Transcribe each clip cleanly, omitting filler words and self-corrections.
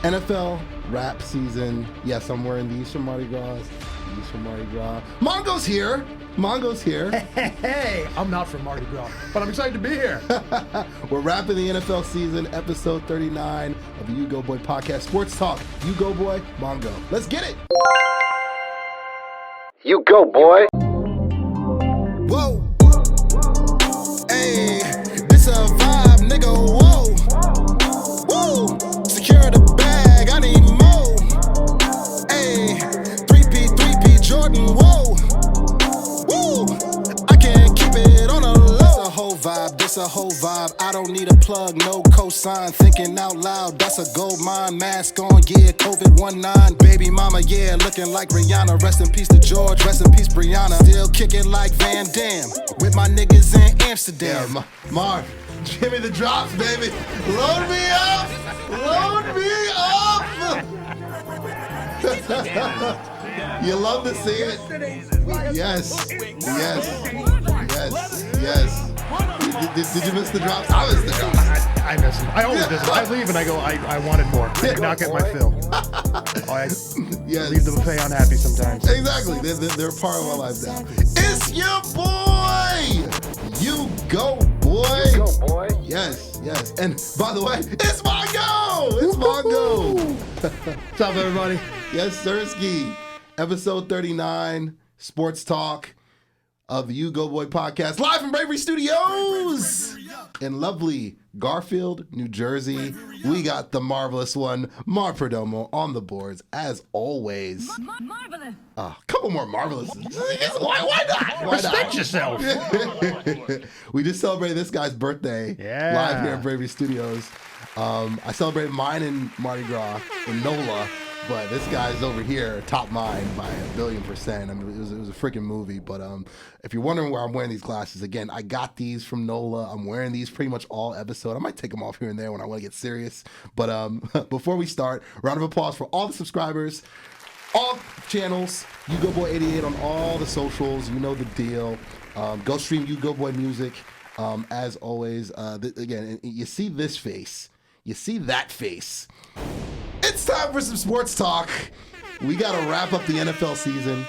NFL rap season. Yes, I'm wearing these from Mardi Gras. Mongo's here. Hey, I'm not from Mardi Gras, but I'm excited to be here. We're wrapping the NFL season, episode 39 of the U-Goboy podcast. Sports Talk, U-Goboy Mongo. Let's get it. You go, boy. Whoa. Hey, this a vibe, nigga. Whoa. Woo. Secure the bag, I need more. Hey, 3P, Jordan, whoa. Woo. I can't keep it on a low. This a whole vibe. I don't need a plug, no cosign. Thinking out loud, that's a gold mine. Mask on, yeah, COVID-19. Baby mama, yeah, looking like Rihanna. Rest in peace to George, rest in peace Brianna. Still kicking like Van Damme with my niggas in Amsterdam. Yeah, Marv, give me the drops, baby. Load me up. You love to see it? Yes. Did you miss the drops? I missed the drops. I miss them. I always miss them. I leave and I go, I wanted more. I do not get my fill. I leave the buffet unhappy sometimes. Exactly. They're part of my life now. It's your boy! You go, boy! You go, boy. Yes. And by the way, it's Mongo! What's up, everybody? Yes, Sirski. Episode 39, Sports Talk of the U-Goboy podcast, live from Bravery Studios in lovely Garfield, New Jersey. We got the marvelous one, Perdomo, on the boards, as always. Marvelous. Couple more marvelous. Why not? Respect yourself. We just celebrated this guy's birthday live here at Bravery Studios. I celebrated mine in Mardi Gras in NOLA. But this guy's over here, top mine by 1,000,000,000%. I mean, it was a freaking movie. But if you're wondering where I'm wearing these glasses, again, I got these from NOLA. I'm wearing these pretty much all episode. I might take them off here and there when I want to get serious. But before we start, round of applause for all the subscribers, all channels, U-Goboy88 on all the socials. You know the deal. Go stream U-Goboy music. As always, again, you see this face. You see that face. It's time for some sports talk. We got to wrap up the NFL season.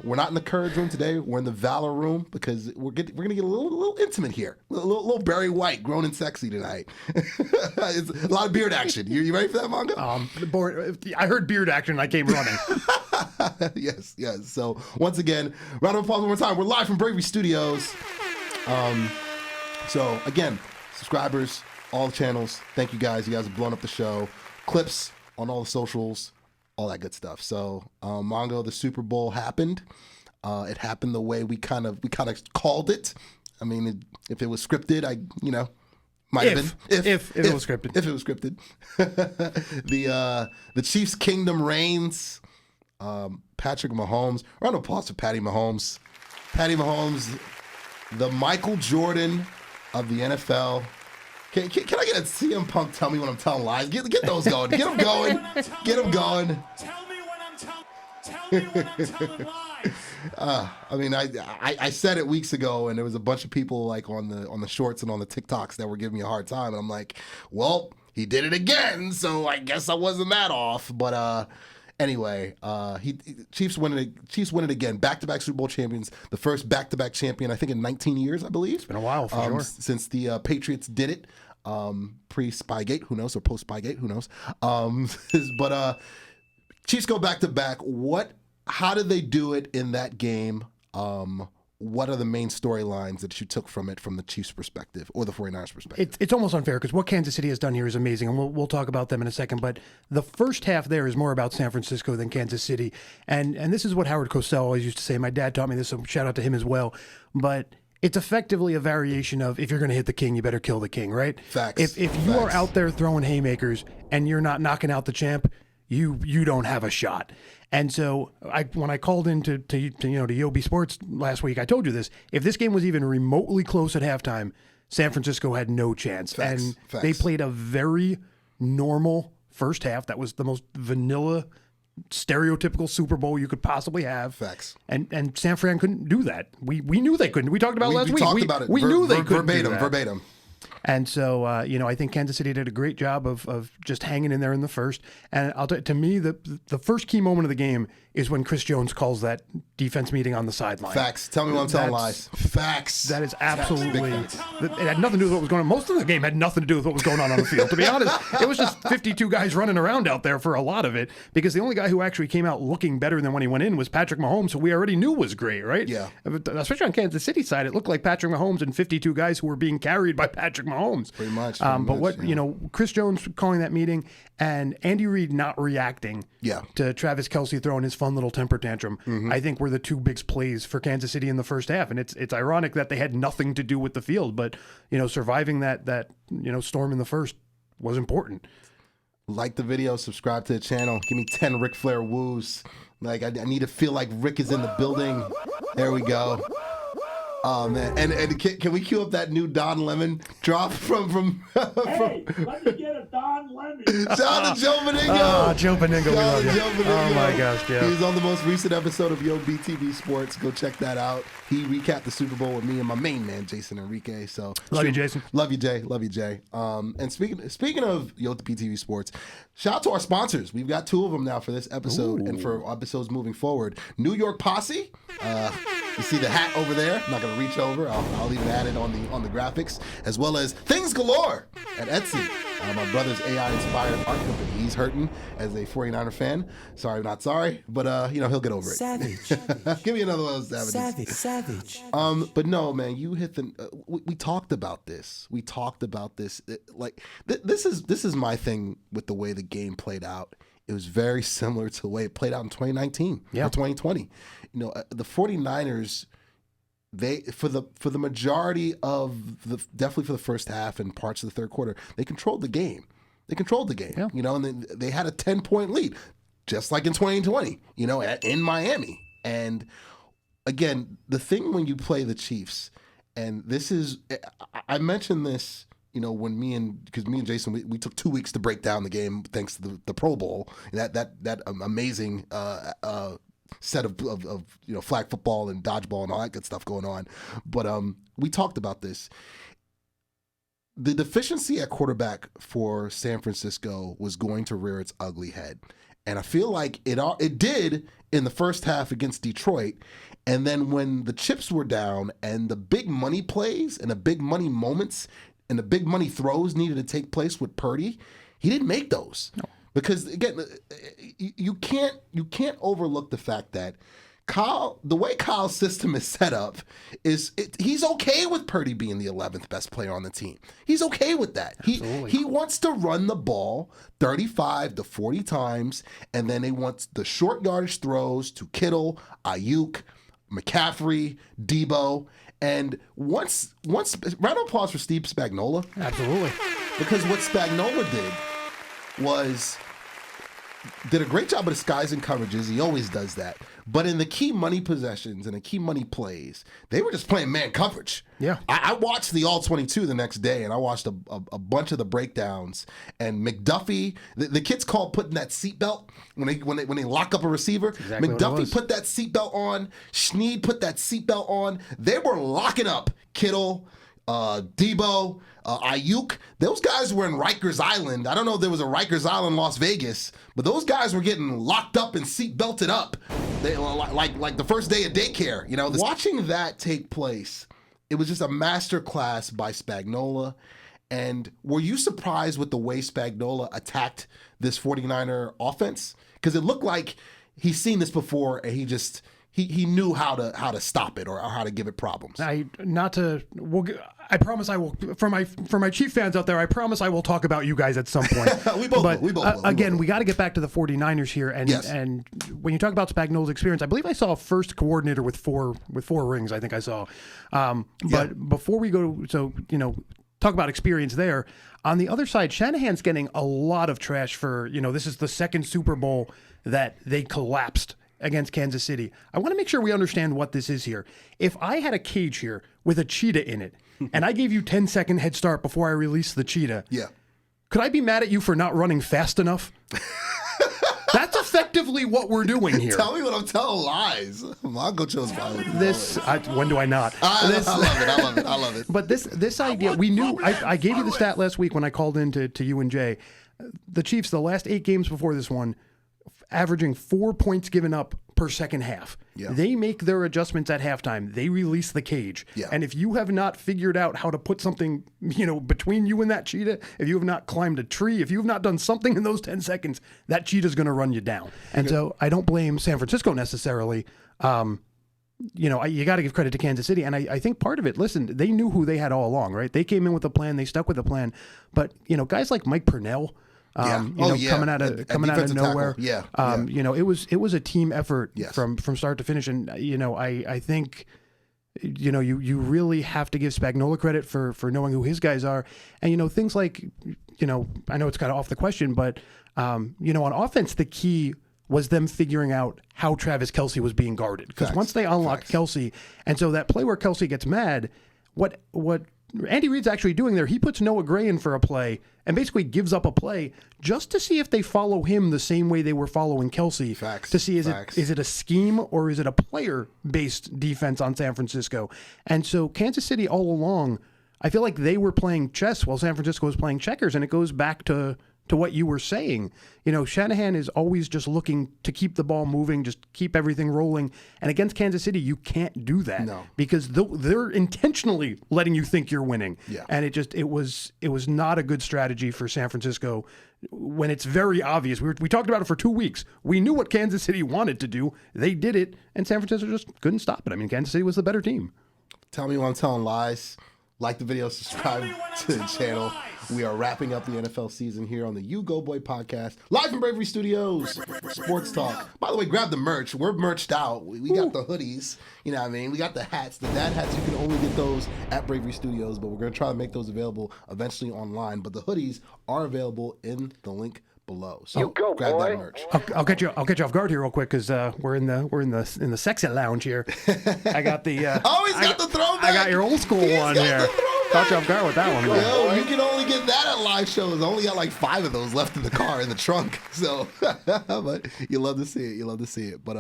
We're not in the Courage room today. We're in the Valor room because we're going to get a little intimate here. A little Barry White, grown and sexy tonight. It's a lot of beard action. You ready for that, Mongo? I heard beard action and I came running. Yes. So once again, round of applause one more time. We're live from Bravery Studios. So again, subscribers, all the channels. Thank you guys. You guys have blown up the show. Clips on all the socials, all that good stuff. So, Mongo, the Super Bowl happened. It happened the way we kind of called it. I mean, if it was scripted, might have been. If it was scripted. If it was scripted. The Chiefs' kingdom reigns. Patrick Mahomes. Round of applause for Patty Mahomes. Patty Mahomes, the Michael Jordan of the NFL. Can I get a CM Punk tell me when I'm telling lies? Get those going. Get them going. Tell me when I'm telling lies. I mean, I said it weeks ago, and there was a bunch of people like on the shorts and on the TikToks that were giving me a hard time, and I'm like, well, he did it again, so I guess I wasn't that off. But anyway, Chiefs win it again. Back-to-back Super Bowl champions. The first back-to-back champion, I think, in 19 years, I believe. It's been a while for sure. Since the Patriots did it. Pre-Spygate, who knows, or post-Spygate, who knows. But Chiefs go back-to-back. How did they do it in that game? What are the main storylines that you took from it from the Chiefs' perspective or the 49ers' perspective? It's almost unfair because what Kansas City has done here is amazing, and we'll talk about them in a second. But the first half there is more about San Francisco than Kansas City. And this is what Howard Cosell always used to say. My dad taught me this, so shout out to him as well. But it's effectively a variation of if you're going to hit the king, you better kill the king, right? Facts. If you are out there throwing haymakers and you're not knocking out the champ, you don't have a shot. And so when I called in to Yobi Sports last week, I told you this. If this game was even remotely close at halftime, San Francisco had no chance. Facts. They played a very normal first half. That was the most vanilla stereotypical Super Bowl you could possibly have. Facts. And San Fran couldn't do that. We knew they couldn't. We talked about it last week. We talked about it. We knew they couldn't do that. Verbatim. And so, I think Kansas City did a great job of just hanging in there in the first. And to me, the first key moment of the game is when Chris Jones calls that defense meeting on the sideline. Facts. Tell me when I'm telling lies. Facts. That is absolutely. It had nothing to do with what was going on. Most of the game had nothing to do with what was going on the field. To be honest, it was just 52 guys running around out there for a lot of it, because the only guy who actually came out looking better than when he went in was Patrick Mahomes, who we already knew was great, right? Yeah. Especially on Kansas City side, it looked like Patrick Mahomes and 52 guys who were being carried by Patrick Mahomes. Pretty much. Chris Jones calling that meeting and Andy Reid not reacting to Travis Kelce throwing his fun little temper tantrum, I think were the two big plays for Kansas City in the first half. And it's ironic that they had nothing to do with the field, but surviving that storm in the first was important. Like the video, subscribe to the channel. Give me 10 Ric Flair woos. Like I need to feel like Rick is in the building. There we go. Oh man, and can we cue up that new Don Lemon drop from Hey, let me get a Don Lemon. Shout out to Joe Beningo. Oh, Joe Beningo, we love you. Oh my gosh, Joe. He's on the most recent episode of Yo BTV Sports. Go check that out. He recapped the Super Bowl with me and my main man Jason Enrique. So love you, Jason. Love you, Jay. Love you, Jay. And speaking of Yo BTV Sports, shout out to our sponsors. We've got 2 of them now for this episode and for episodes moving forward. New York Posse. You see the hat over there. I'm not gonna reach over. I'll even add it on the graphics, as well as Things Galore at Etsy. My brother's AI-inspired art company. He's hurting as a 49er fan. Sorry, not sorry, but he'll get over it. Savage. Give me another one of those savages. Savage. But no, man, you hit the. We talked about this. This is my thing with the way the game played out. It was very similar to the way it played out in 2019 or 2020. The 49ers, they for the majority of definitely for the first half and parts of the third quarter, they controlled the game. Yeah. And they had a 10-point lead, just like in 2020, in Miami. And again, the thing when you play the Chiefs, and this is, I mentioned this, when me and Jason, we took 2 weeks to break down the game thanks to the Pro Bowl, that amazing set of flag football and dodgeball and all that good stuff going on. But we talked about this. The deficiency at quarterback for San Francisco was going to rear its ugly head. And I feel like it did in the first half against Detroit. And then when the chips were down and the big money plays and the big money moments and the big money throws needed to take place with Purdy, he didn't make those. No. Because again, you can't overlook the fact that the way Kyle's system is set up he's okay with Purdy being the 11th best player on the team. He's okay with that. He wants to run the ball 35 to 40 times, and then he wants the short yardage throws to Kittle, Ayuk, McCaffrey, Debo. And once round of applause for Steve Spagnuolo. Absolutely. Because what Spagnuolo did a great job of disguising coverages. He always does that. But in the key money possessions and the key money plays, they were just playing man coverage. Yeah. I watched the All-22 the next day, and I watched a bunch of the breakdowns. And McDuffie, the kids call putting that seatbelt when they lock up a receiver. Exactly. McDuffie put that seatbelt on. Schneed put that seatbelt on. They were locking up Kittle, Debo, Ayuk. Those guys were in Rikers Island. I don't know if there was a Rikers Island, Las Vegas, but those guys were getting locked up and seat belted up. They like the first day of daycare. Watching that take place, it was just a master class by Spagnuolo. And were you surprised with the way Spagnuolo attacked this 49er offense? Because it looked like he's seen this before, and he knew how to stop it or how to give it problems. I promise I will. For my Chief fans out there, I promise I will talk about you guys at some point. we both will. Again, we got to get back to the 49ers here. And yes. And when you talk about Spagnuolo's experience, I believe I saw a first coordinator with four rings. I think I saw. But before we go, talk about experience there. On the other side, Shanahan's getting a lot of trash for this is the second Super Bowl that they collapsed against Kansas City. I want to make sure we understand what this is here. If I had a cage here with a cheetah in it, and I gave you 10-second head start before I released the cheetah, yeah, could I be mad at you for not running fast enough? That's effectively what we're doing here. Tell me what I'm telling lies. Mongo chose violence. When do I not? I love it. But this idea, we knew. I gave you the stat last week when I called in to you and Jay. The Chiefs, the last 8 games before this one, averaging 4 points given up per second half. Yeah. They make their adjustments at halftime. They release the cage. Yeah. And if you have not figured out how to put something, between you and that cheetah, if you have not climbed a tree, if you have not done something in those 10 seconds, that cheetah's going to run you down. And so I don't blame San Francisco necessarily. You got to give credit to Kansas City. And I think part of it, listen, they knew who they had all along, right? They came in with a plan. They stuck with the plan. But, guys like Mike Purnell, coming out of nowhere. It was a team effort from start to finish. And, I think, you really have to give Spagnuolo credit for knowing who his guys are. And, things like, I know it's kind of off the question, but, on offense, the key was them figuring out how Travis Kelce was being guarded. Because once they unlocked Kelce, and so that play where Kelce gets mad, what Andy Reid's actually doing there, he puts Noah Gray in for a play and basically gives up a play just to see if they follow him the same way they were following Kelce. To see is it a scheme or is it a player-based defense on San Francisco? And so Kansas City all along, I feel like they were playing chess while San Francisco was playing checkers, and it goes back to what you were saying. Shanahan is always just looking to keep the ball moving, just keep everything rolling. And against Kansas City, you can't do that because they're intentionally letting you think you're winning. Yeah. And it was not a good strategy for San Francisco when it's very obvious. We talked about it for 2 weeks. We knew what Kansas City wanted to do. They did it, and San Francisco just couldn't stop it. I mean, Kansas City was the better team. Tell me when I'm telling lies. Like the video, subscribe to the channel. We are wrapping up the NFL season here on the U-Goboy podcast, live from Bravery Studios, Sports Talk. By the way, grab the merch. We're merched out. We got the hoodies. You know what I mean? We got the hats. The dad hats, you can only get those at Bravery Studios, but we're going to try to make those available eventually online. But the hoodies are available in the link below. So grab that merch. I'll get you off guard here real quick because we're in the sexy lounge here. I got the he's got the throwback. I got your old school one here. Caught you off guard with that one. Yo, you can only get that at live shows. I only got like 5 of those left in the car in the trunk. So, but you love to see it. But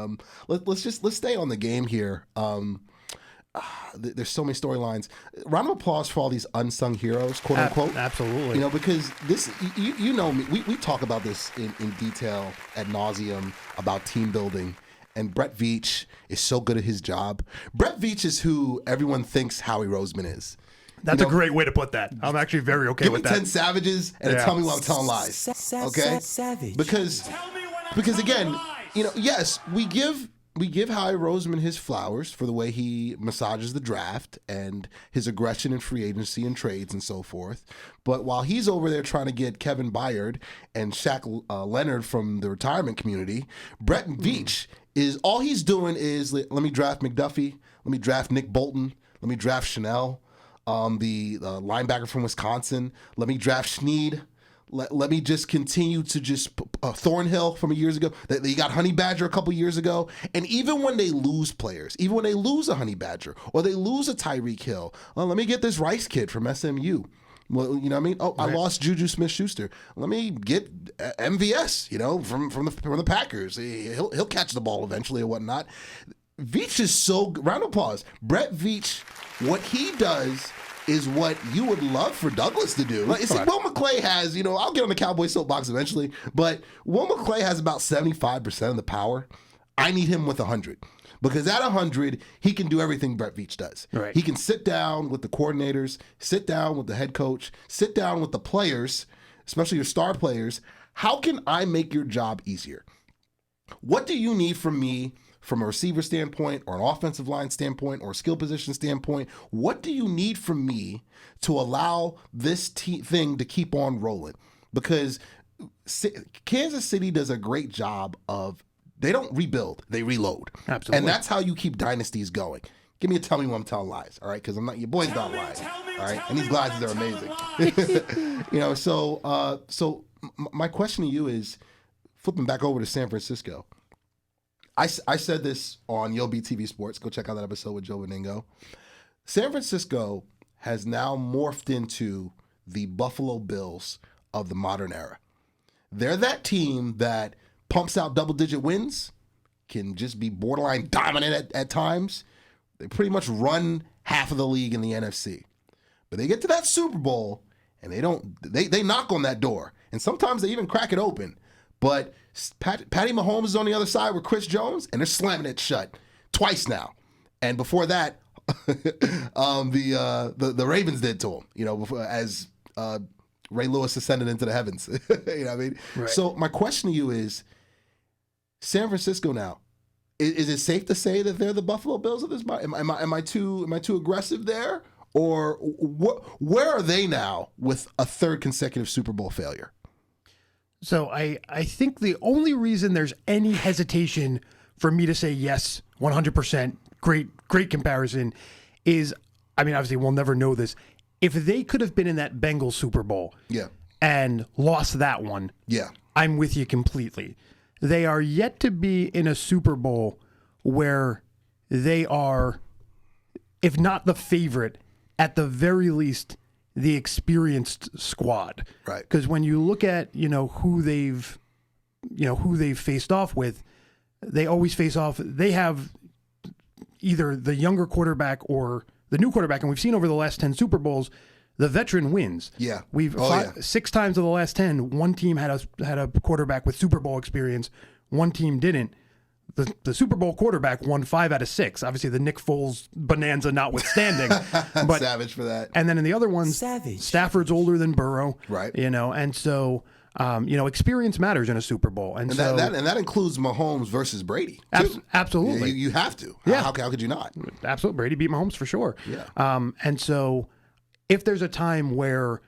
let's stay on the game here. There's so many storylines. Round of applause for all these unsung heroes, quote unquote. Absolutely. Because this, you know me, we talk about this in detail ad nauseum about team building. And Brett Veach is so good at his job. Brett Veach is who everyone thinks Howie Roseman is. That's a great way to put that. I'm actually very okay with that. Give me 10 savages and tell me when I'm telling lies. Okay? Because again, yes, we give Howie Roseman his flowers for the way he massages the draft and his aggression in free agency and trades and so forth. But while he's over there trying to get Kevin Byard and Shaq Leonard from the retirement community, Brett Veach is all he's doing is let me draft McDuffie, let me draft Nick Bolton, let me draft Chanel. The linebacker from Wisconsin. Let me draft Snead. Let me just continue to just Thornhill from years ago. They got Honey Badger a couple years ago. And even when they lose players, even when they lose a Honey Badger or they lose a Tyreek Hill, let me get this Rice kid from SMU. Well, you know what I mean? Oh, right. I lost Juju Smith-Schuster. Let me get MVS, from the Packers. He'll catch the ball eventually or whatnot. Veach is so round of applause. Brett Veach, what he does is what you would love for Douglas to do. Like, see, Will McClay has, I'll get on the Cowboy soapbox eventually, but Will McClay has about 75% of the power. I need him with 100. Because at 100, he can do everything Brett Veach does. Right. He can sit down with the coordinators, sit down with the head coach, sit down with the players, especially your star players. How can I make your job easier? What do you need from me from a receiver standpoint or an offensive line standpoint or a skill position standpoint? What do you need from me to allow this thing to keep on rolling? Because Kansas City does a great job of, they don't rebuild, they reload. Absolutely. And that's how you keep dynasties going. Give me a tell me when I'm telling lies, all right? Because your boy's not lying, all right? And these glasses are amazing. So my question to you is, flipping back over to San Francisco, I said this on Yo TV Sports. Go check out that episode with Joe Beningo. San Francisco has now morphed into the Buffalo Bills of the modern era. They're that team that pumps out double-digit wins, can just be borderline dominant at times. They pretty much run half of the league in the NFC. But they get to that Super Bowl, and they knock on that door. And sometimes they even crack it open. But Patty Mahomes is on the other side with Chris Jones, and they're slamming it shut twice now. And before that, the Ravens did to him, as Ray Lewis ascended into the heavens. You know what I mean? Right. So my question to you is, San Francisco now, is it safe to say that they're the Buffalo Bills of this? Am I too aggressive there? Or where are they now with a third consecutive Super Bowl failure? So I think the only reason there's any hesitation for me to say yes, 100%, great comparison, is, I mean, obviously we'll never know this. If they could have been in that Bengals Super Bowl and lost that one, I'm with you completely. They are yet to be in a Super Bowl where they are, if not the favorite, at the very least, the experienced squad. Right. Because when you look at, who they've faced off with, they always face off. They have either the younger quarterback or the new quarterback, and we've seen over the last 10 Super Bowls, the veteran wins. Yeah. 6 times of the last 10, one team had a quarterback with Super Bowl experience, one team didn't. The Super Bowl quarterback won 5 out of 6. Obviously, the Nick Foles bonanza notwithstanding. But savage for that. And then in the other ones, Stafford's older than Burrow. Right. And so, experience matters in a Super Bowl. And so that includes Mahomes versus Brady, too. Absolutely. You have to. Yeah. How could you not? Absolutely. Brady beat Mahomes for sure. Yeah. And so if there's a time where,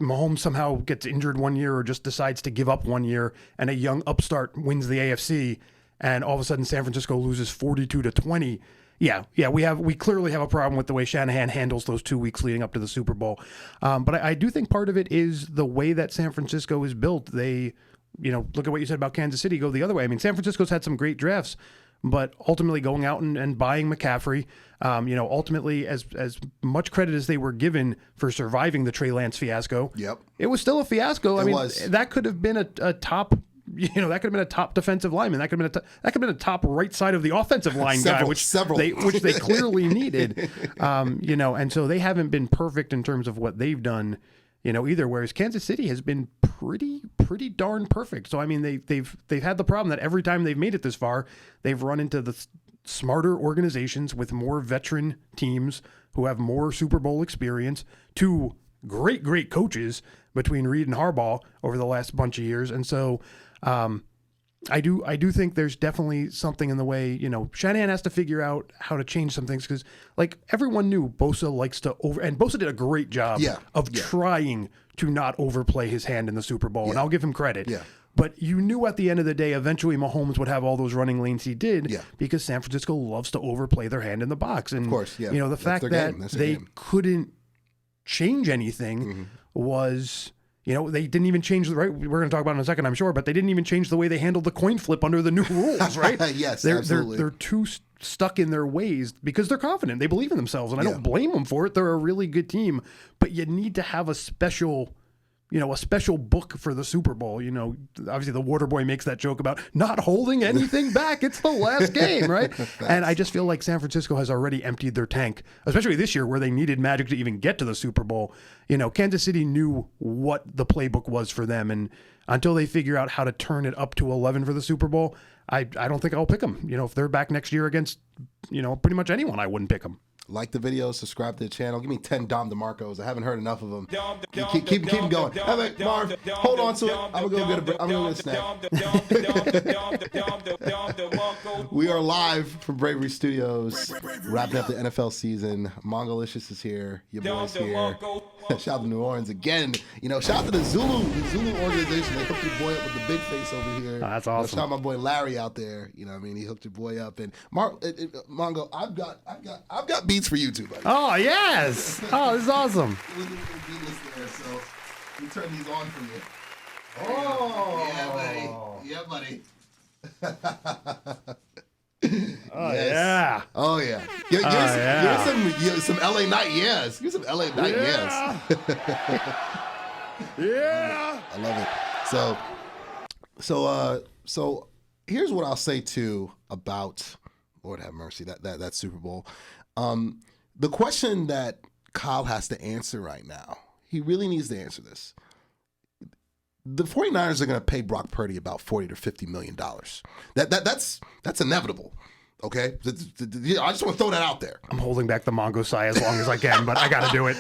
Mahomes somehow gets injured one year or just decides to give up one year and a young upstart wins the AFC and all of a sudden San Francisco loses 42-20. We clearly have a problem with the way Shanahan handles those 2 weeks leading up to the Super Bowl. But I do think part of it is the way that San Francisco is built. They, look at what you said about Kansas City, go the other way. I mean, San Francisco's had some great drafts, but ultimately going out and buying McCaffrey, ultimately as much credit as they were given for surviving the Trey Lance fiasco, it was still a fiasco. That could have been a top, that could have been a top defensive lineman. That could have been a top right side of the offensive line guy, which they clearly needed. And so they haven't been perfect in terms of what they've done, either. Whereas Kansas City has been pretty darn perfect. So I mean, they've had the problem that every time they've made it this far, they've run into the smarter organizations with more veteran teams who have more Super Bowl experience, two great coaches between Reed and Harbaugh over the last bunch of years. And so I do think there's definitely something in the way, Shanahan has to figure out how to change some things, because everyone knew Bosa likes to and Bosa did a great job of trying to not overplay his hand in the Super Bowl. And I'll give him credit. Yeah. But you knew at the end of the day, eventually Mahomes would have all those running lanes he did, because San Francisco loves to overplay their hand in the box. And, of course, the fact that they couldn't change anything was, they didn't even change we're going to talk about it in a second, I'm sure, but they didn't even change the way they handled the coin flip under the new rules, right? Yes, absolutely. They're too stuck in their ways because they're confident. They believe in themselves, and I don't blame them for it. They're a really good team, but you need to have a special book for the Super Bowl. Obviously the Waterboy makes that joke about not holding anything back. It's the last game, right? And I just feel like San Francisco has already emptied their tank, especially this year where they needed magic to even get to the Super Bowl. Kansas City knew what the playbook was for them, and until they figure out how to turn it up to 11 for the Super Bowl, I don't think I'll pick them. If they're back next year against, pretty much anyone, I wouldn't pick them. Like the video, subscribe to the channel. Give me 10 Dom DeMarcos. I haven't heard enough of them. Keep going. Marv, hold on to it. I'm gonna go get a snack. We are live from Bravery Studios, wrapping up the NFL season. Mongolicious is here. Your boy's here. Shout out to New Orleans again. Shout out to the Zulu organization. They hooked your boy up with the big face over here. Oh, that's awesome. Shout out my boy Larry out there. He hooked your boy up. And Mongo, I've got beats for you too, buddy. Oh yes. Oh, this is awesome. So we turn these on for you. Oh yeah, buddy. Oh yeah. Oh yeah. Give some LA Night yes. Give some LA Night yes. Yeah. I love it. So So here's what I'll say too about, Lord have mercy, that Super Bowl. The question that Kyle has to answer right now, he really needs to answer this. The 49ers are going to pay Brock Purdy about $40 to $50 million. That's inevitable. Okay, I just want to throw that out there. I'm holding back the Mongo sigh as long as I can, but I got to do it.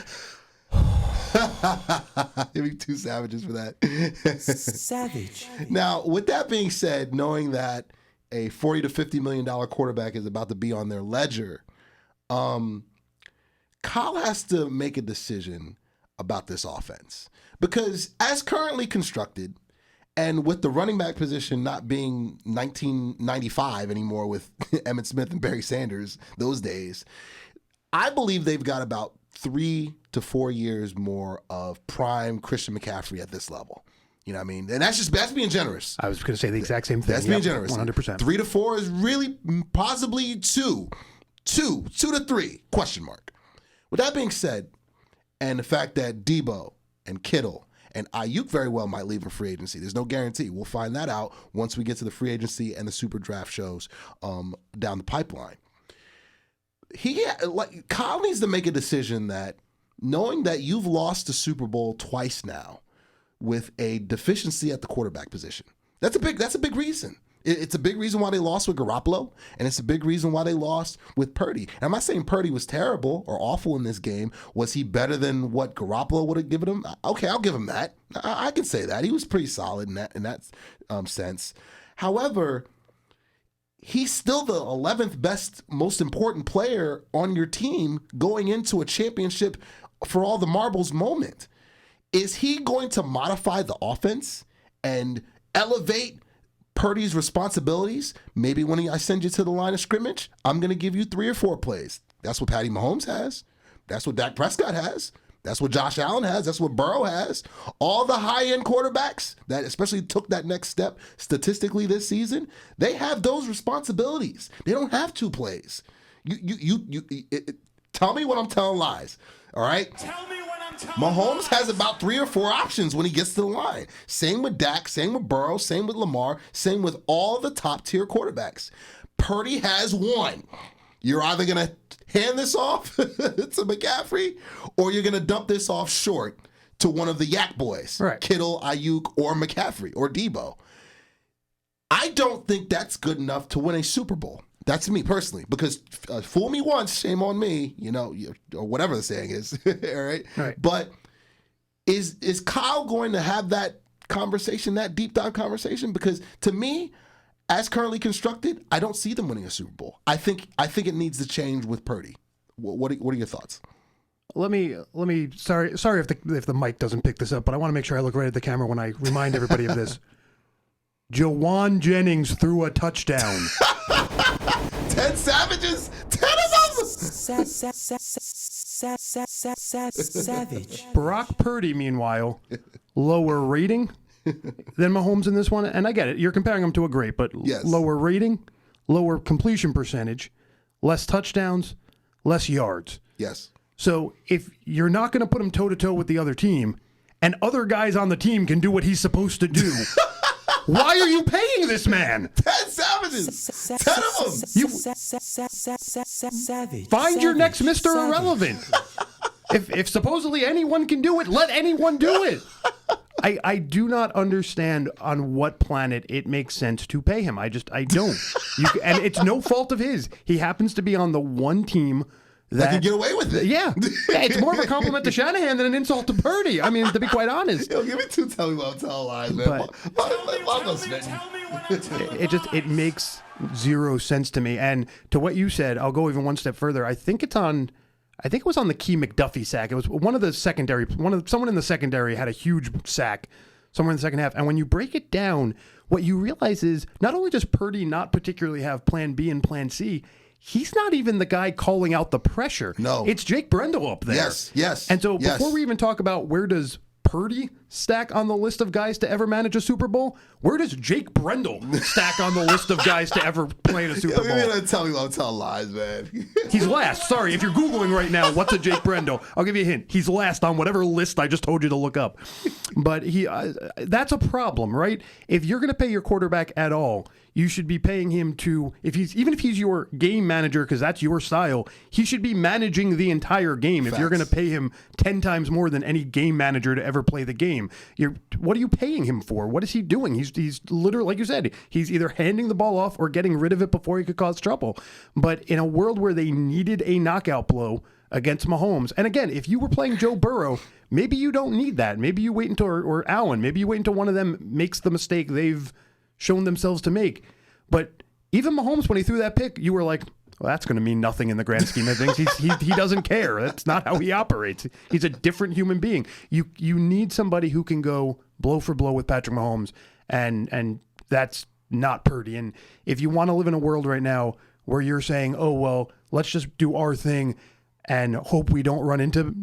Give me two savages for that. Savage. Now, with that being said, knowing that a $40 to $50 million quarterback is about to be on their ledger, Kyle has to make a decision about this offense. Because as currently constructed, and with the running back position not being 1995 anymore with Emmitt Smith and Barry Sanders, those days, I believe they've got about 3 to 4 years more of prime Christian McCaffrey at this level. You know what I mean? And that's being generous. I was going to say the exact same thing. That's being generous. 100%. 3 to 4 is really possibly 2 to 3 ? With that being said, and the fact that Debo and Kittle and Ayuk very well might leave in free agency. There's no guarantee. We'll find that out once we get to the free agency and the super draft shows down the pipeline. Kyle needs to make a decision that, knowing that you've lost the Super Bowl twice now with a deficiency at the quarterback position. That's a big reason. It's a big reason why they lost with Garoppolo, and it's a big reason why they lost with Purdy. And I'm not saying Purdy was terrible or awful in this game. Was he better than what Garoppolo would have given him? Okay, I'll give him that. I can say that. He was pretty solid in that sense. However, he's still the 11th best, most important player on your team going into a championship for all the marbles moment. Is he going to modify the offense and elevate Purdy's responsibilities? Maybe when I send you to the line of scrimmage, I'm going to give you 3 or 4 plays. That's what Patty Mahomes has. That's what Dak Prescott has. That's what Josh Allen has. That's what Burrow has. All the high-end quarterbacks that especially took that next step statistically this season, they have those responsibilities. They don't have 2 plays. Tell me when I'm telling lies, all right? Tell me when I'm telling Mahomes has about 3 or 4 options when he gets to the line. Same with Dak, same with Burrow, same with Lamar, same with all the top-tier quarterbacks. Purdy has 1. You're either going to hand this off to McCaffrey, or you're going to dump this off short to one of the Yak boys, right. Kittle, Ayuk, or McCaffrey, or Debo. I don't think that's good enough to win a Super Bowl. That's me personally, because fool me once, shame on me, or whatever the saying is, all right? Right. But is Kyle going to have that conversation, that deep dive conversation? Because to me, as currently constructed, I don't see them winning a Super Bowl. I think it needs to change with Purdy. What are your thoughts? Let me. Sorry if the mic doesn't pick this up, but I want to make sure I look right at the camera when I remind everybody of this. Jawan Jennings threw a touchdown. 10 savages, 10 of them. Savage. Brock Purdy, meanwhile, lower rating than Mahomes in this one. And I get it. You're comparing him to a great, but yes. Lower rating, lower completion percentage, less touchdowns, less yards. Yes. So if you're not going to put him toe-to-toe with the other team, and other guys on the team can do what he's supposed to do, why are you paying this man? 10 savages, 10 of them. Savage. Find your next Mr. Irrelevant. If supposedly anyone can do it, let anyone do it. I do not understand on what planet it makes sense to pay him. I don't. And it's no fault of his. He happens to be on the one team that can get away with it. Yeah. It's more of a compliment to Shanahan than an insult to Purdy. I mean, to be quite honest. Yo, give me 2 tell me what I'm telling lies, man. It makes zero sense to me. And to what you said, I'll go even one step further. I think it was on the Key McDuffie sack. It was someone in the secondary had a huge sack somewhere in the second half. And when you break it down, what you realize is not only does Purdy not particularly have plan B and plan C, he's not even the guy calling out the pressure. No. It's Jake Brendel up there. Yes. And so before we even talk about where does Purdy stack on the list of guys to ever manage a Super Bowl? Where does Jake Brendel stack on the list of guys to ever play in a Super Bowl? You're going to tell me I'm telling lies, man. He's last. Sorry, if you're Googling right now, what's a Jake Brendel? I'll give you a hint. He's last on whatever list I just told you to look up. But that's a problem, right? If you're going to pay your quarterback at all, you should be paying him to, even if he's your game manager, because that's your style, he should be managing the entire game. Facts. If you're going to pay him 10 times more than any game manager to ever play the game, what are you paying him for? What is he doing? He's literally, like you said, he's either handing the ball off or getting rid of it before he could cause trouble. But in a world where they needed a knockout blow against Mahomes, and again, if you were playing Joe Burrow, maybe you don't need that. Maybe you wait until, or Allen, maybe you wait until one of them makes the mistake they've shown themselves to make. But even Mahomes, when he threw that pick, you were like, well, that's going to mean nothing in the grand scheme of things. He doesn't care. That's not how he operates. He's a different human being. You need somebody who can go blow for blow with Patrick Mahomes, and that's not Purdy. And if you want to live in a world right now where you're saying, oh, well, let's just do our thing and hope we don't run into,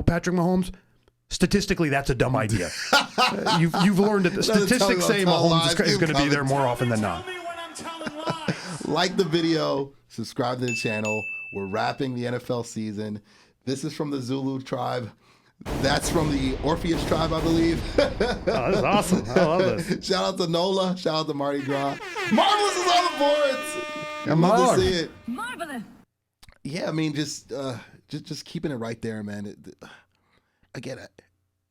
Patrick Mahomes, statistically, that's a dumb idea. You've learned that the statistics say Mahomes is going to be there more often than not. Like the video, subscribe to the channel. We're wrapping the NFL season. This is from the Zulu tribe. That's from the Orpheus tribe, I believe. Oh, this is awesome. I love this. Shout out to NOLA. Shout out to Mardi Gras. Marvelous is on the boards. Come Love on. to see it. Marvelous. Yeah, I mean, just keeping it right there, man. I get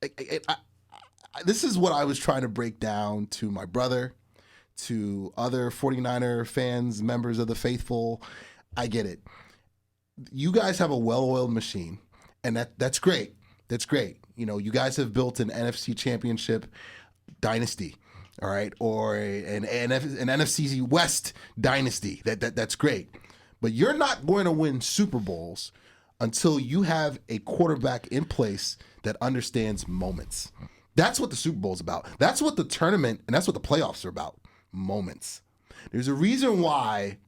it. This is what I was trying to break down to my brother, to other 49er fans, members of the faithful. I get it. You guys have a well-oiled machine, and that's great. That's great. You guys have built an NFC championship dynasty, all right, or an NFC West dynasty. That's great. But you're not going to win Super Bowls until you have a quarterback in place that understands moments. That's what the Super Bowl is about. That's what the tournament and that's what the playoffs are about. Moments. There's a reason why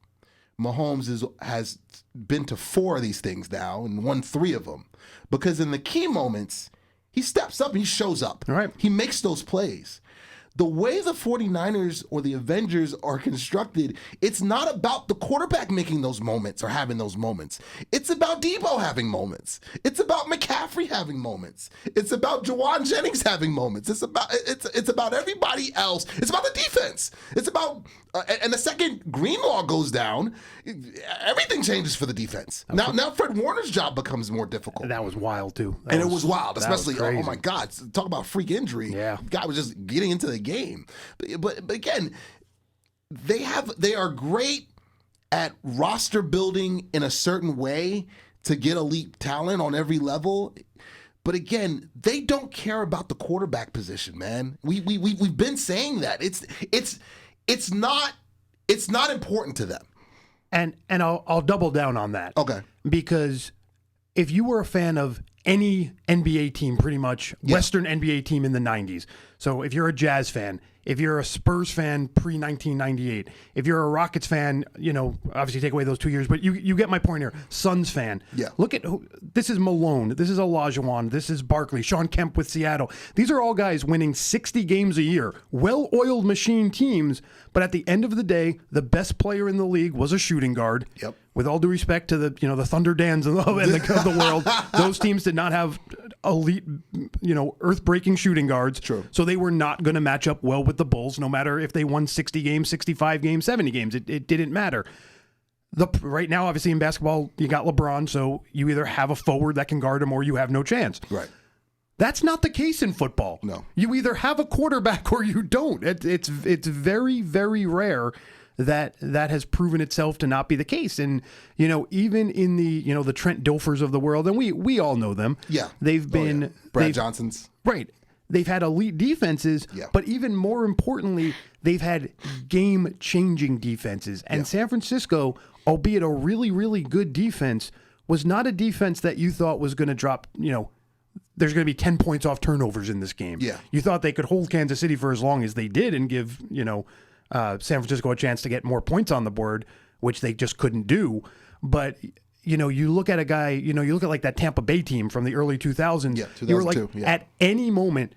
Mahomes has been to 4 of these things now and won 3 of them. Because in the key moments, he steps up and he shows up. All right. He makes those plays. The way the 49ers or the Avengers are constructed, it's not about the quarterback making those moments or having those moments. It's about Debo having moments. It's about McCaffrey having moments. It's about Jawan Jennings having moments. It's about everybody else. It's about the defense. It's about and the second Greenlaw goes down, everything changes for the defense. Now Fred Warner's job becomes more difficult. That was wild too. It was wild, especially crazy. Oh my God! Talk about freak injury. Yeah, guy was just getting into the game. But again, they are great at roster building in a certain way to get elite talent on every level. But again, they don't care about the quarterback position, man. We've been saying that it's not important to them. And I'll double down on that. Okay. Because if you were a fan of any NBA team, pretty much, Western NBA team in the 90s. So if you're a Jazz fan, if you're a Spurs fan pre-1998, if you're a Rockets fan, obviously take away those 2 years, but you get my point here. Suns fan. Yeah. Look at this is Malone. This is Olajuwon. This is Barkley. Sean Kemp with Seattle. These are all guys winning 60 games a year. Well-oiled machine teams, but at the end of the day, the best player in the league was a shooting guard. Yep. With all due respect to the Thunder Dans of the world, those teams did not have elite, earth-breaking shooting guards. True. So they were not going to match up well with the Bulls, no matter if they won 60 games, 65 games, 70 games. It didn't matter. Right now, obviously, in basketball, you got LeBron, so you either have a forward that can guard him or you have no chance. Right. That's not the case in football. No. You either have a quarterback or you don't. It's very, very rare that has proven itself to not be the case. And, even in the Trent Dilfers of the world, and we all know them. Yeah. They've been Brad Johnsons. Right. They've had elite defenses, but even more importantly, they've had game-changing defenses. And San Francisco, albeit a really, really good defense, was not a defense that you thought was going to drop, there's going to be 10 points off turnovers in this game. Yeah. You thought they could hold Kansas City for as long as they did and give, San Francisco a chance to get more points on the board, which they just couldn't do. But, you look at a guy, you look at like that Tampa Bay team from the early 2000s. Yeah, 2002. You were like, at any moment,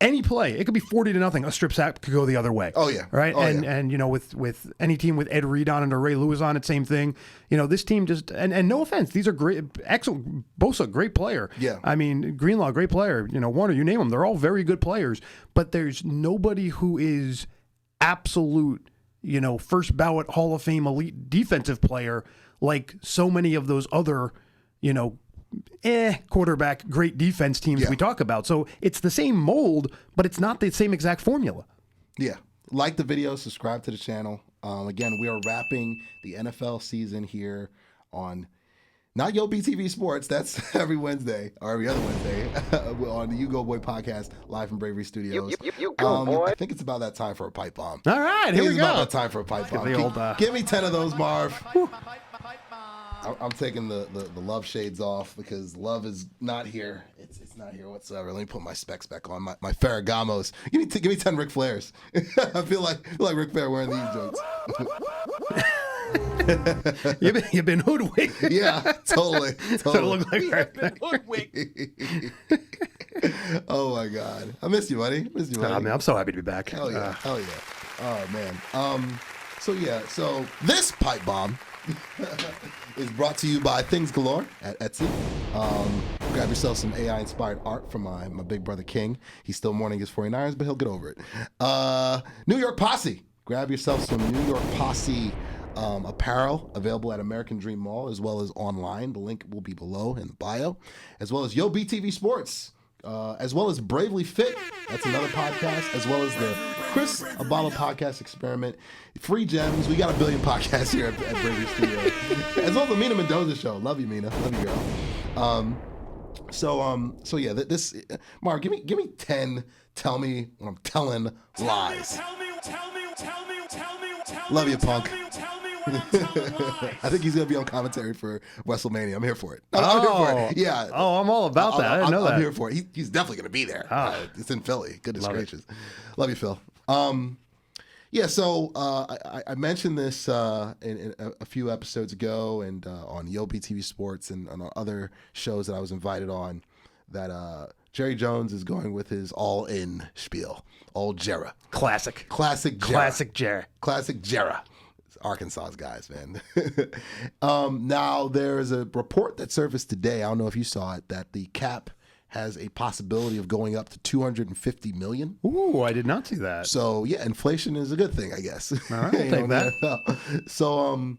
any play, it could be 40-0. A strip sack could go the other way. Oh, yeah. Right. Oh, and with any team with Ed Reed on it or Ray Lewis on it, same thing. This team just and no offense, these are great, excellent. Bosa, great player. Yeah. I mean, Greenlaw, great player. Warner, you name them, they're all very good players. But there's nobody who is absolute, first ballot Hall of Fame elite defensive player like so many of those other, quarterback, great defense teams we talk about. So it's the same mold, but it's not the same exact formula. Yeah. Like the video, subscribe to the channel. Again, we are wrapping the NFL season here on not Yo BTV Sports. That's every Wednesday or every other Wednesday on the U-Goboy podcast live from Bravery Studios. You go, boy. I think it's about that time for a pipe bomb. All right, here we It's go. about that time for a pipe bomb. Give me 10 of those, Marv. I'm taking the love shades off because love is not here. It's not here whatsoever. Let me put my specs back on. My Ferragamos. Give me 10 Ric Flairs. I feel like Ric Flair wearing these joints. You've been hoodwinked. Yeah, totally. Look like Oh my God, I missed you, buddy. I'm so happy to be back. Hell yeah. Oh man. So this pipe bomb is brought to you by Things Galore at Etsy. Grab yourself some AI-inspired art from my big brother King. He's still mourning his 49ers, but he'll get over it. New York Posse. Grab yourself some New York Posse apparel available at American Dream Mall as well as online. The link will be below in the bio. As well as Yo BTV Sports. As well as Bravely Fit. That's another podcast. As well as the Chris Abalo Podcast Experiment. Free gems. We got 1 billion podcasts here at Bravery Studio. As well as the Mina Mendoza Show. Love you, Mina. Love you, girl. So yeah, this Mark, give me 10. Tell me when I'm telling lies. Love you, punk. I think he's gonna be on commentary for WrestleMania. I'm here for it. I'm here for it. Yeah. Oh, I'm all about that. I didn't know that. I'm here for it. He's definitely gonna be there. It's in Philly. Goodness gracious. Love you, Phil. Yeah. So I mentioned this in a few episodes ago, and on Yo BTV Sports and on other shows that I was invited on, that Jerry Jones is going with his all-in spiel. All Jera. Classic Jera. Classic Jera. Arkansas's guys, man. Now, there's a report that surfaced today, I don't know if you saw it, that the cap has a possibility of going up to $250 million. Ooh, I did not see that. So, yeah, inflation is a good thing, I guess. All right, I'll take that. So,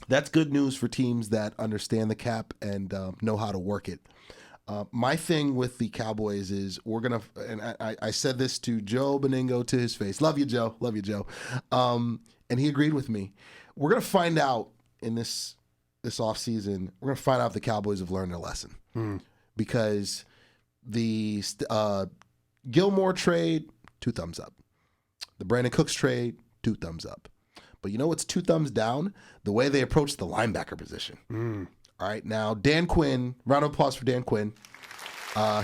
that's good news for teams that understand the cap and know how to work it. My thing with the Cowboys is we're going to, and I said this to Joe Beningo to his face. Love you, Joe. Love you, Joe. And he agreed with me. We're going to find out in this offseason, we're going to find out if the Cowboys have learned their lesson. Because the Gilmore trade, 2 thumbs up. The Brandon Cooks trade, 2 thumbs up. But you know what's 2 thumbs down? The way they approached the linebacker position. All right, now Dan Quinn, round of applause for Dan Quinn.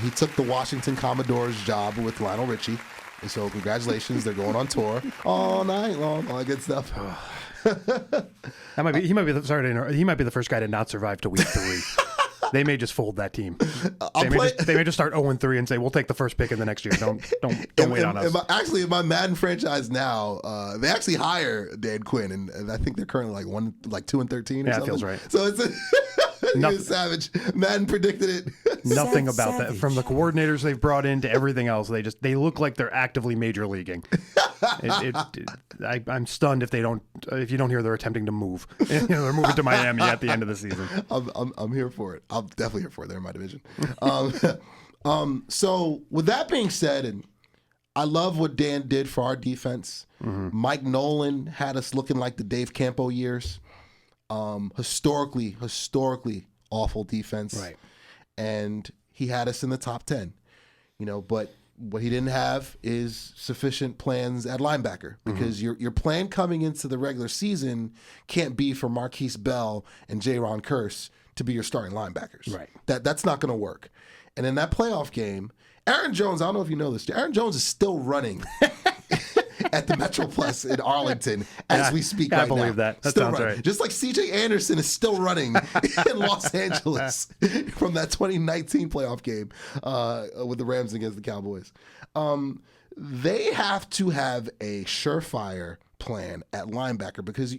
He took the Washington Commodores job with Lionel Richie. And so congratulations, they're going on tour all night long, all that good stuff. He might be the first guy to not survive to week 3. They may just fold that team. They may just start 0-3 and say, "We'll take the first pick in the next year. Don't wait on us." Actually, in my Madden franchise now, they actually hire Dan Quinn, and I think they're currently like 2-13 or something. Yeah, that feels right. So it's he's savage. Madden predicted it. Nothing about that. From the coordinators they've brought in to everything else, they look like they're actively major leaguing. I'm stunned if you don't hear they're attempting to move. They're moving to Miami at the end of the season. I'm here for it. I'm definitely here for it. They're in my division. So with that being said, and I love what Dan did for our defense. Mike Nolan had us looking like the Dave Campo years. Historically awful defense. Right. And he had us in the top 10, but what he didn't have is sufficient plans at linebacker because your plan coming into the regular season can't be for Marquise Bell and Jaron Kearse to be your starting linebackers. Right. That's not going to work. And in that playoff game, Aaron Jones, I don't know if you know this, Aaron Jones is still running at the Metroplex in Arlington as we speak right now. I believe that. That Still sounds running. right. Just like C.J. Anderson is still running in Los Angeles from that 2019 playoff game with the Rams against the Cowboys. They have to have a surefire plan at linebacker because,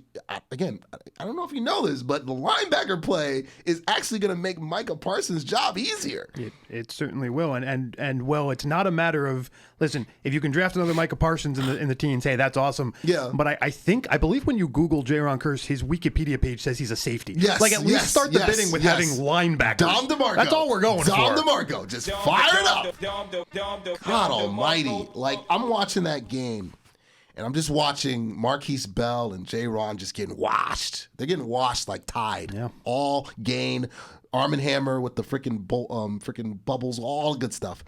again, I don't know if you know this, but the linebacker play is actually going to make Micah Parsons' job easier. It certainly will, and well, it's not a matter of, listen, if you can draft another Micah Parsons in the teens, hey, that's awesome. Yeah. But I believe when you Google Jaron Kearse, his Wikipedia page says he's a safety. Yes. Like at least start the bidding with having linebackers. Dom DeMarco. That's all we're going Dom for. DeMarco, just fire it up. God almighty. Like, I'm watching that game. And I'm just watching Marquise Bell and J-Ron just getting washed. They're getting washed like Tide. Yeah. All gain, Arm & Hammer with the freaking bubbles, all good stuff.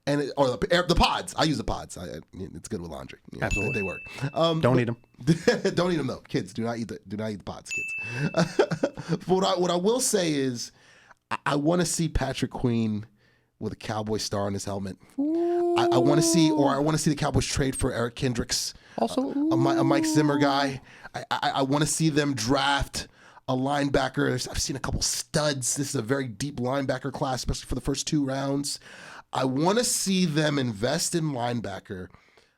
And the pods. I use the pods. It's good with laundry. Yeah, absolutely, they work. Don't eat them. Don't eat them though, kids. Do not eat the pods, kids. What I will say is, I want to see Patrick Queen with a Cowboy star on his helmet. I want to see the Cowboys trade for Eric Kendricks. Also, a Mike Zimmer guy. I want to see them draft a linebacker. I've seen a couple studs. This is a very deep linebacker class, especially for the first 2 rounds. I want to see them invest in linebacker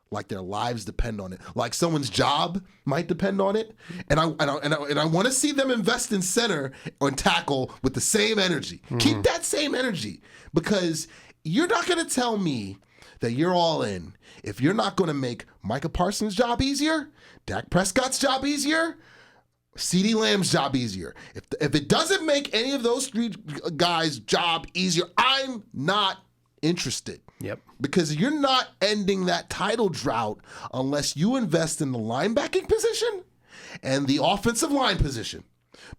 like their lives depend on it, like someone's job might depend on it. And I want to see them invest in center or in tackle with the same energy. Mm-hmm. Keep that same energy, because you're not going to tell me that you're all in if you're not going to make Micah Parsons' job easier, Dak Prescott's job easier, CeeDee Lamb's job easier. If it doesn't make any of those 3 guys' job easier, I'm not interested. Yep. Because you're not ending that title drought unless you invest in the linebacking position and the offensive line position.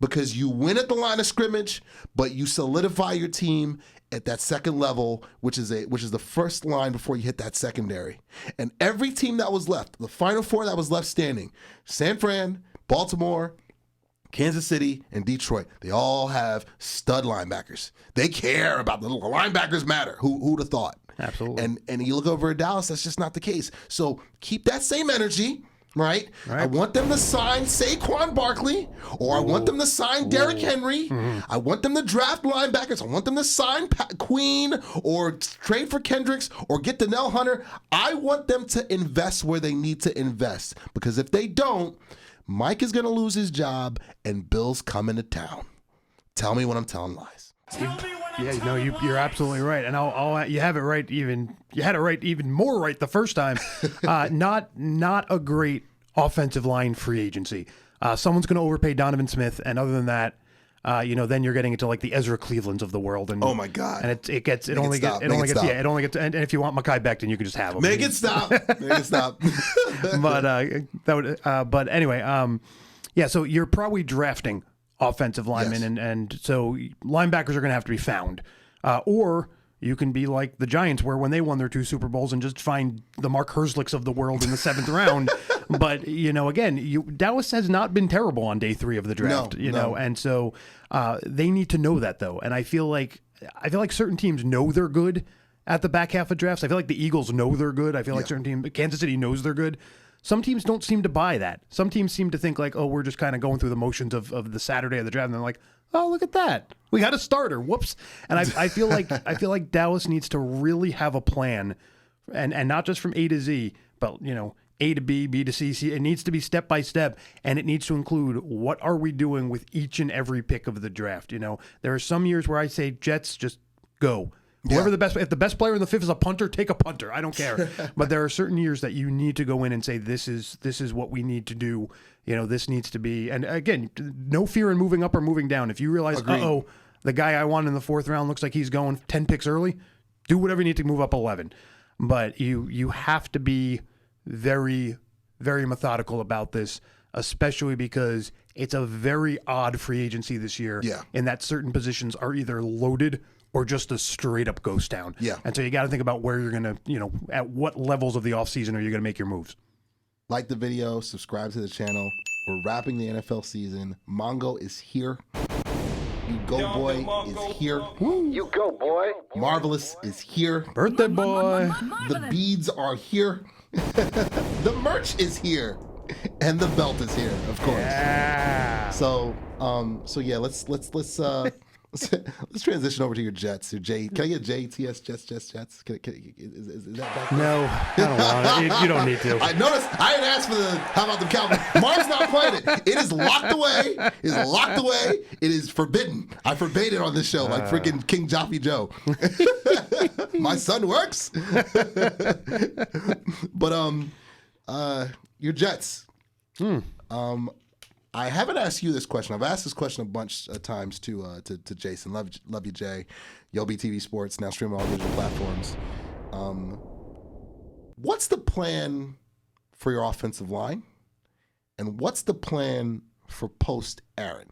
Because you win at the line of scrimmage, but you solidify your team at that second level, which is the first line before you hit that secondary. And every team that was left, the final 4 that was left standing, San Fran, Baltimore, Kansas City, and Detroit, they all have stud linebackers. They care about the linebackers matter. Who'd have thought? Absolutely. And you look over at Dallas, that's just not the case. So keep that same energy. Right? I want them to sign Saquon Barkley, or I want them to sign Derrick Henry. Mm-hmm. I want them to draft linebackers. I want them to sign Queen, or trade for Kendricks, or get Danielle Hunter. I want them to invest where they need to invest, because if they don't, Mike is going to lose his job, and Bill's coming to town. Tell me when I'm telling lies. Yeah, no, you're absolutely right, and I'll you have it right. You had it right even more right the first time. Not a great offensive line free agency. Someone's going to overpay Donovan Smith, and other than that, then you're getting into like the Ezra Clevelands of the world. And oh my God! And it only gets. And if you want Mekhi Becton, you can just have him. Make it stop. But anyway, yeah. So you're probably drafting offensive linemen, yes. and so linebackers are going to have to be found, or you can be like the Giants, where when they won their 2 Super Bowls and just find the Mark Herzlichs of the world in the 7th round. But again, Dallas has not been terrible on day 3 of the draft, know, and so they need to know that though. And I feel like certain teams know they're good at the back half of drafts. I feel like the Eagles know they're good. I feel like certain teams, Kansas City knows they're good. Some teams don't seem to buy that. Some teams seem to think like, oh, we're just kind of going through the motions of the Saturday of the draft, and they're like, oh, look at that, we got a starter. Whoops. And I feel like Dallas needs to really have a plan, and not just from A to Z, but A to B, B to C. It needs to be step by step, and it needs to include what are we doing with each and every pick of the draft. There are some years where I say Jets, just go. Whoever if the best player in the 5th is a punter, take a punter. I don't care. But there are certain years that you need to go in and say, this is what we need to do. This needs to be, and again, no fear in moving up or moving down. If you realize, the guy I want in the 4th round looks like he's going 10 picks early, do whatever you need to move up 11. But you have to be very, very methodical about this, especially because it's a very odd free agency this year. Yeah. In that certain positions are either loaded or just a straight up ghost town. Yeah. And so you got to think about where you're going to, at what levels of the offseason are you going to make your moves. Like the video, subscribe to the channel. We're wrapping the NFL season. Mongo is here. U-Goboy is here. U-Goboy. Marvelous is here. Birthday boy. The beads are here. The merch is here, and the belt is here, of course. Yeah. So yeah, let's transition over to your Jets. Your J. Can I get JTS Jets? Is that back there? No, I don't want it. You don't need to. I noticed. I didn't ask for the. How about the Cowboys? Marv's not playing it. It is locked away. It is locked away. It is forbidden. I forbade it on this show, like freaking King Joffy Joe. My son works. But your Jets. I haven't asked you this question. I've asked this question a bunch of times to Jason. Love you, Jay. Yobi TV Sports, now streaming on all digital platforms. What's the plan for your offensive line? And what's the plan for post Aaron?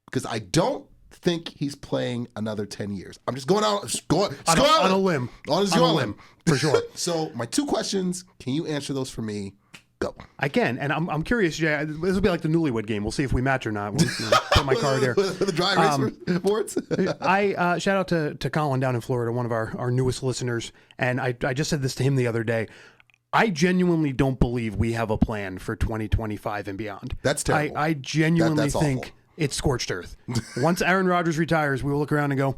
Because I don't think he's playing another 10 years. I'm just going out on a limb. On a limb. For sure. So my two questions, can you answer those for me? Go. I can, and I'm curious, Jay. This will be like the Newlywed Game. We'll see if we match or not. We'll, put my card there. The dry erase boards. I shout out to Colin down in Florida, one of our newest listeners, and I just said this to him the other day. I genuinely don't believe we have a plan for 2025 and beyond. That's terrible. I genuinely think awful. It's scorched earth. Once Aaron Rodgers retires, we will look around and go,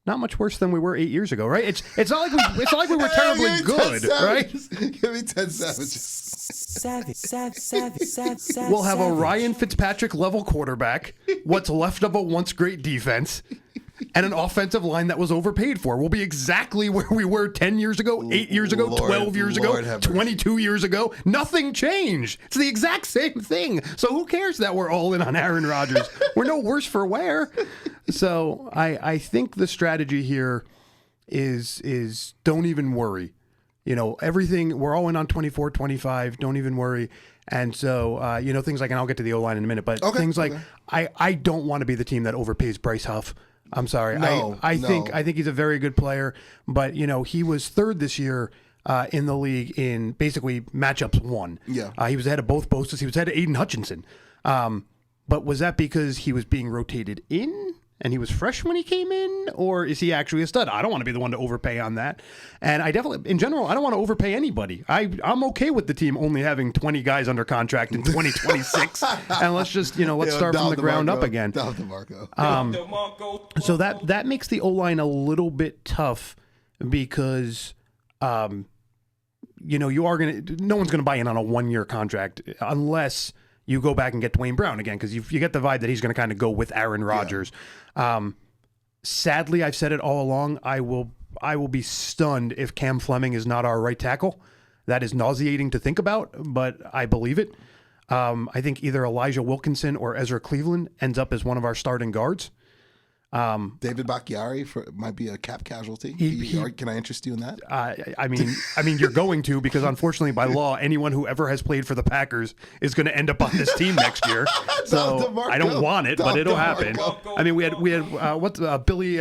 not much worse than we were 8 years ago, right? It's not like we were terribly good, right? Give me 10 savages. Savage. We'll have a Ryan Fitzpatrick level quarterback, what's left of a once great defense, and an offensive line that was overpaid for. We'll be exactly where we were 10 years ago, 8 years ago, 12 years ago, 22 years ago. Nothing changed. It's the exact same thing. So who cares that we're all in on Aaron Rodgers? We're no worse for wear. So I think the strategy here is don't even worry. You know, everything, we're all in on 24, 25. Don't even worry. And so, things like, and I'll get to the O-line in a minute, but things like, I don't want to be the team that overpays Bryce Huff. I'm sorry. I think he's a very good player, but he was third this year in the league in basically matchups won. Yeah. He was ahead of both Bosa's. He was ahead of Aiden Hutchinson. But was that because he was being rotated in and he was fresh when he came in, or is he actually a stud? I don't want to be the one to overpay on that. And I definitely, in general, I don't want to overpay anybody. I'm okay with the team only having 20 guys under contract in 2026. And let's just, let's start from the ground up again. So that makes the O-line a little bit tough because, you are no one's going to buy in on a 1-year contract unless you go back and get Dwayne Brown again, because you get the vibe that he's going to kind of go with Aaron Rodgers. Yeah. Sadly, I've said it all along. I will be stunned if Cam Fleming is not our right tackle. That is nauseating to think about, but I believe it. I think either Elijah Wilkinson or Ezra Cleveland ends up as one of our starting guards. David Bakhtiari might be a cap casualty. Can I interest you in that? I mean, you're going to, because unfortunately, by law, anyone who ever has played for the Packers is going to end up on this team next year. So I don't want it, but it'll happen. I mean, we had Billy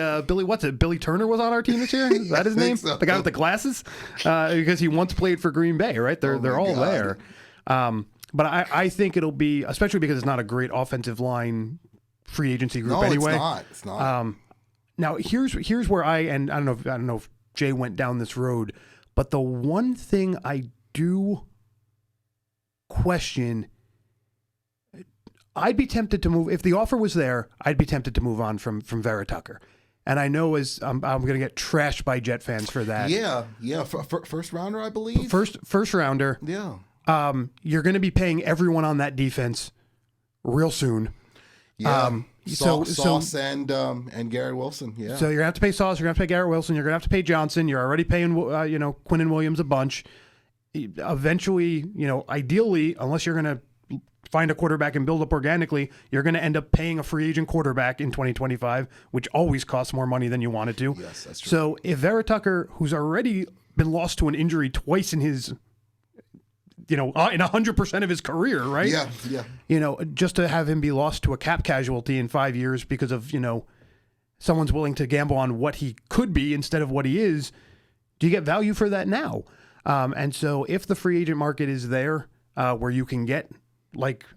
Turner was on our team this year. Is that his name? So. The guy with the glasses, because he once played for Green Bay, right? They're all there. But I think it'll be, especially because it's not a great offensive line free agency group anyway. It's not. Now here's where I don't know if Jay went down this road, but the one thing I do question, I'd be tempted to move if the offer was there. I'd be tempted to move on from Vera Tucker, and I know I'm going to get trashed by Jet fans for that. Yeah. First rounder, I believe. First rounder. Yeah. You're going to be paying everyone on that defense real soon. Yeah. Sauce and Garrett Wilson. Yeah. So you're gonna have to pay Sauce. You're gonna have to pay Garrett Wilson. You're gonna have to pay Johnson. You're already paying, Quinnen Williams a bunch. Eventually, ideally, unless you're gonna find a quarterback and build up organically, you're gonna end up paying a free agent quarterback in 2025, which always costs more money than you want it to. Yes, that's true. So if Vera Tucker, who's already been lost to an injury twice in his in 100% of his career, right? Yeah. Just to have him be lost to a cap casualty in 5 years because of, someone's willing to gamble on what he could be instead of what he is. Do you get value for that now? And so if the free agent market is there where you can get,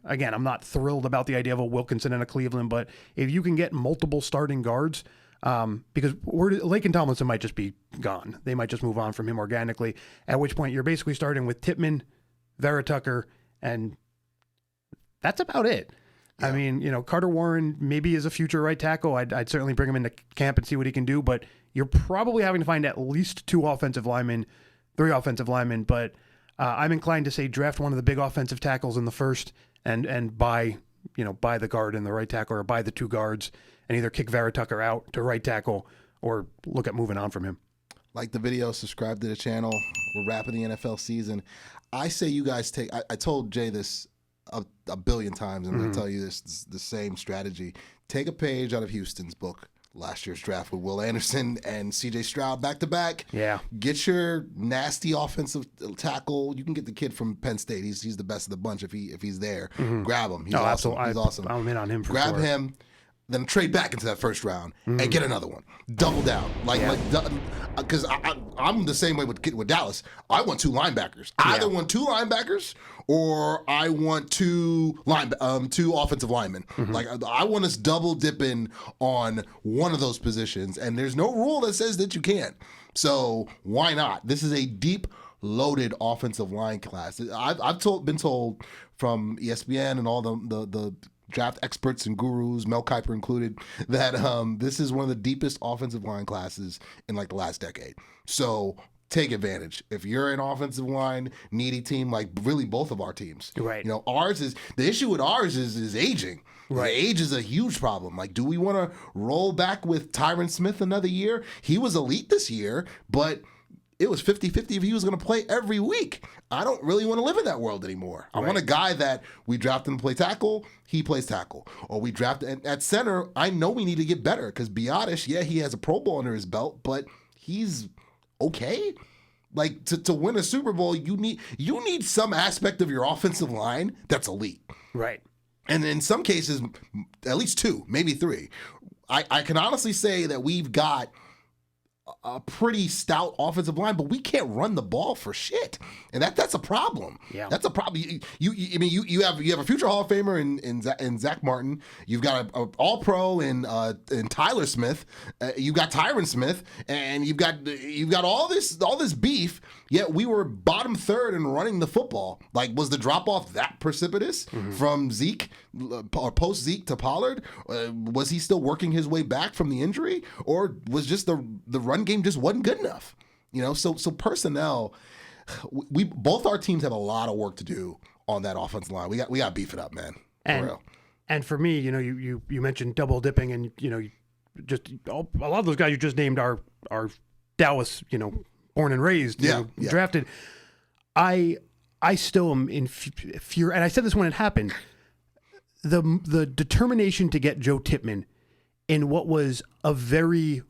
again, I'm not thrilled about the idea of a Wilkinson and a Cleveland, but if you can get multiple starting guards, because Lake and Tomlinson might just be gone. They might just move on from him organically, at which point you're basically starting with Tippmann, Vera Tucker, and that's about it. Yeah. I mean, Carter Warren maybe is a future right tackle. I'd certainly bring him into camp and see what he can do, but you're probably having to find at least 3 offensive linemen, but I'm inclined to say draft one of the big offensive tackles in the first and buy the guard and the right tackle, or buy the 2 guards and either kick Vera Tucker out to right tackle or look at moving on from him. Like the video, subscribe to the channel. We're wrapping the NFL season. I say you guys take, I told Jay this a billion times, and I'm going to tell you this, the same strategy. Take a page out of Houston's book, last year's draft with Will Anderson and C.J. Stroud back-to-back. Yeah. Get your nasty offensive tackle. You can get the kid from Penn State. He's the best of the bunch if he's there. Grab him. He's awesome. Absolutely. He's awesome. I'm in on him for Grab sure. him. Then trade back into that first round and get another one. Double down, because I'm the same way with Dallas. I want 2 linebackers. I either want 2 linebackers or I want 2 offensive linemen. Like I want us double dipping on one of those positions, and there's no rule that says that you can't. So why not? This is a deep, loaded offensive line class. I've been told from ESPN and all the draft experts and gurus, Mel Kiper included, that this is one of the deepest offensive line classes in like the last decade. So take advantage. If you're an offensive line needy team, like really both of our teams, right? Ours is the issue with ours is aging. Right, age is a huge problem. Like, do we want to roll back with Tyron Smith another year? He was elite this year, but it was 50-50 if he was going to play every week. I don't really want to live in that world anymore. I want a guy that we draft him to play tackle, he plays tackle. Or we draft at center, I know we need to get better because Biotish, he has a Pro Bowl under his belt, but he's okay. Like, to win a Super Bowl, you need some aspect of your offensive line that's elite. Right. And in some cases, at least 2, maybe 3. I can honestly say that we've got a pretty stout offensive line, but we can't run the ball for shit, and that's a problem. Yeah, that's a problem. You have a future Hall of Famer in Zach Martin. You've got an All Pro in Tyler Smith. You got Tyron Smith, and you've got all this beef. Yet we were bottom 3rd in running the football. Like, was the drop off that precipitous from Zeke or post Zeke to Pollard? Was he still working his way back from the injury, or was just the run game just wasn't good enough? So personnel. We both our teams have a lot of work to do on that offensive line. We got to beef it up, man. For real. And for me, you mentioned double dipping, and just a lot of those guys you just named are Dallas, born and raised, drafted. I still am in fear, and I said this when it happened. The determination to get Joe Tippmann in what was a very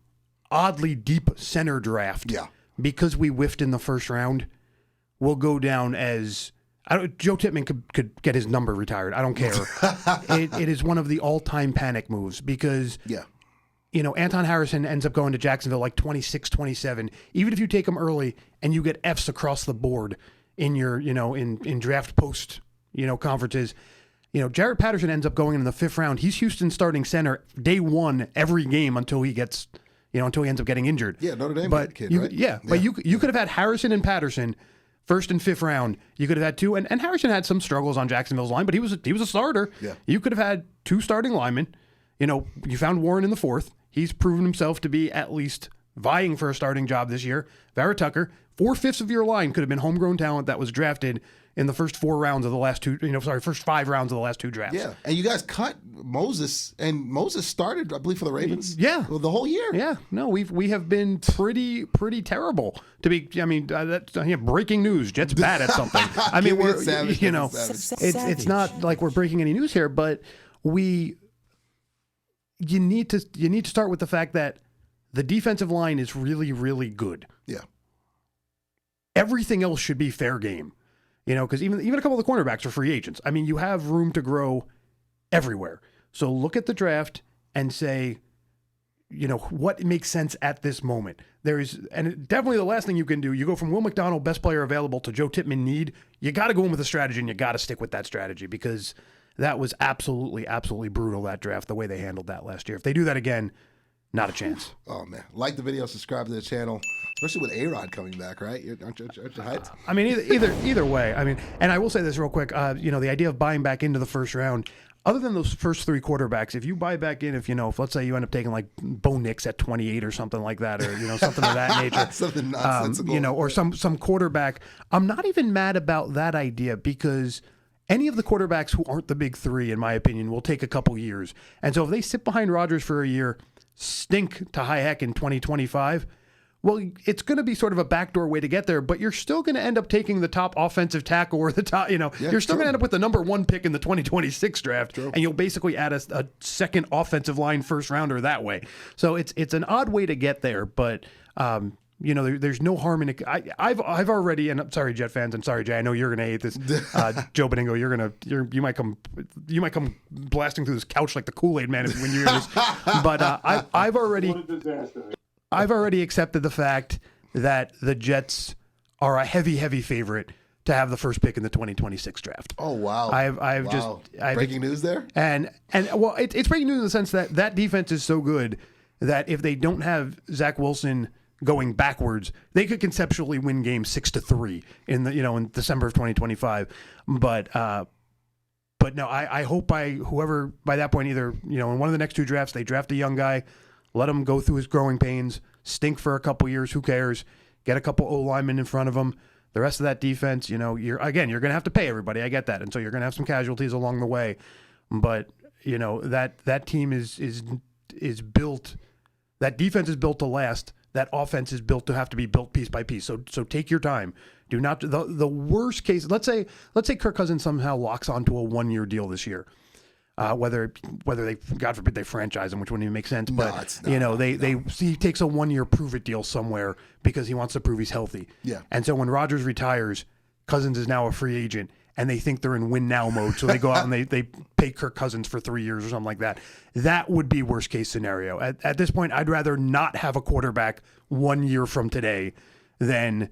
oddly deep center draft, because we whiffed in the first round, will go down as Joe Tippmann could get his number retired. I don't care. It is one of the all-time panic moves because Anton Harrison ends up going to Jacksonville like 26, 27. Even if you take him early and you get Fs across the board in your, in draft post, conferences, Jarrett Patterson ends up going in the 5th round. He's Houston's starting center day 1 every game until he gets, until he ends up getting injured. Yeah, Notre Dame kid, right? But you could have had Harrison and Patterson 1st and 5th round. You could have had 2, and Harrison had some struggles on Jacksonville's line, but he was a starter. Yeah. You could have had 2 starting linemen. You found Warren in the 4th. He's proven himself to be at least vying for a starting job this year. Vera Tucker, 4/5 of your line could have been homegrown talent that was drafted in the first 4 rounds of the last 2, first 5 rounds of the last 2 drafts. Yeah, and you guys cut Moses, and Moses started, I believe, for the Ravens. Yeah, the whole year. Yeah, no, we have been pretty terrible. To be, that's breaking news. Jets bad at something. I mean, we're it's not like we're breaking any news here, but you need to start with the fact that the defensive line is really, really good. Yeah. Everything else should be fair game. Because even a couple of the cornerbacks are free agents. I mean, you have room to grow everywhere. So look at the draft and say, what makes sense at this moment. And definitely the last thing you can do, you go from Will McDonald, best player available, to Joe Tippmann, need. You got to go in with a strategy, and you got to stick with that strategy because that was absolutely, absolutely brutal, that draft, the way they handled that last year. If they do that again, not a chance. Oh, man. Like the video, subscribe to the channel. especially with A-Rod coming back, right? Aren't you hyped? I mean, either way. I mean, and I will say this real quick. The idea of buying back into the first round, other than those first three quarterbacks, if you buy back in, if let's say you end up taking like Bo Nix at 28 or something like that, or something of that nature, something nonsensical, or some quarterback, I'm not even mad about that idea because any of the quarterbacks who aren't the big three, in my opinion, will take a couple years. And so if they sit behind Rodgers for a year, stink to high heck in 2025. Well, it's going to be sort of a backdoor way to get there, but you're still going to end up taking the top offensive tackle or the top, you're still going to end up with the number 1 pick in the 2026 draft, and you'll basically add a second offensive line first rounder that way. So it's an odd way to get there, but there's no harm in it. I've already, and I'm sorry, Jet fans, and sorry, Jay, I know you're going to hate this. Joe Beningo, you might come blasting through this couch like the Kool-Aid man when you hear this. But I've already. What a disaster. I've already accepted the fact that the Jets are a heavy, heavy favorite to have the first pick in the 2026 draft. Oh wow! I've breaking news there. And well, it's breaking news in the sense that defense is so good that if they don't have Zach Wilson going backwards, they could conceptually win games 6-3 in in December of 2025. But no, I hope by that point, either in one of the next two drafts they draft a young guy. Let him go through his growing pains, stink for a couple years, who cares? Get a couple O-linemen in front of him. The rest of that defense, you're going to have to pay everybody. I get that. And so you're going to have some casualties along the way. But, that team is built, that defense is built to last. That offense is built to have to be built piece by piece. So take your time. Do not, the worst case, let's say Kirk Cousins somehow locks onto a 1-year deal this year. Whether they, God forbid, they franchise him, which wouldn't even make sense. But he takes a 1-year prove it deal somewhere because he wants to prove he's healthy. Yeah. And so when Rodgers retires, Cousins is now a free agent, and they think they're in win now mode. So they go out and they pay Kirk Cousins for 3 years or something like that. That would be worst case scenario. At this point, I'd rather not have a quarterback 1 year from today than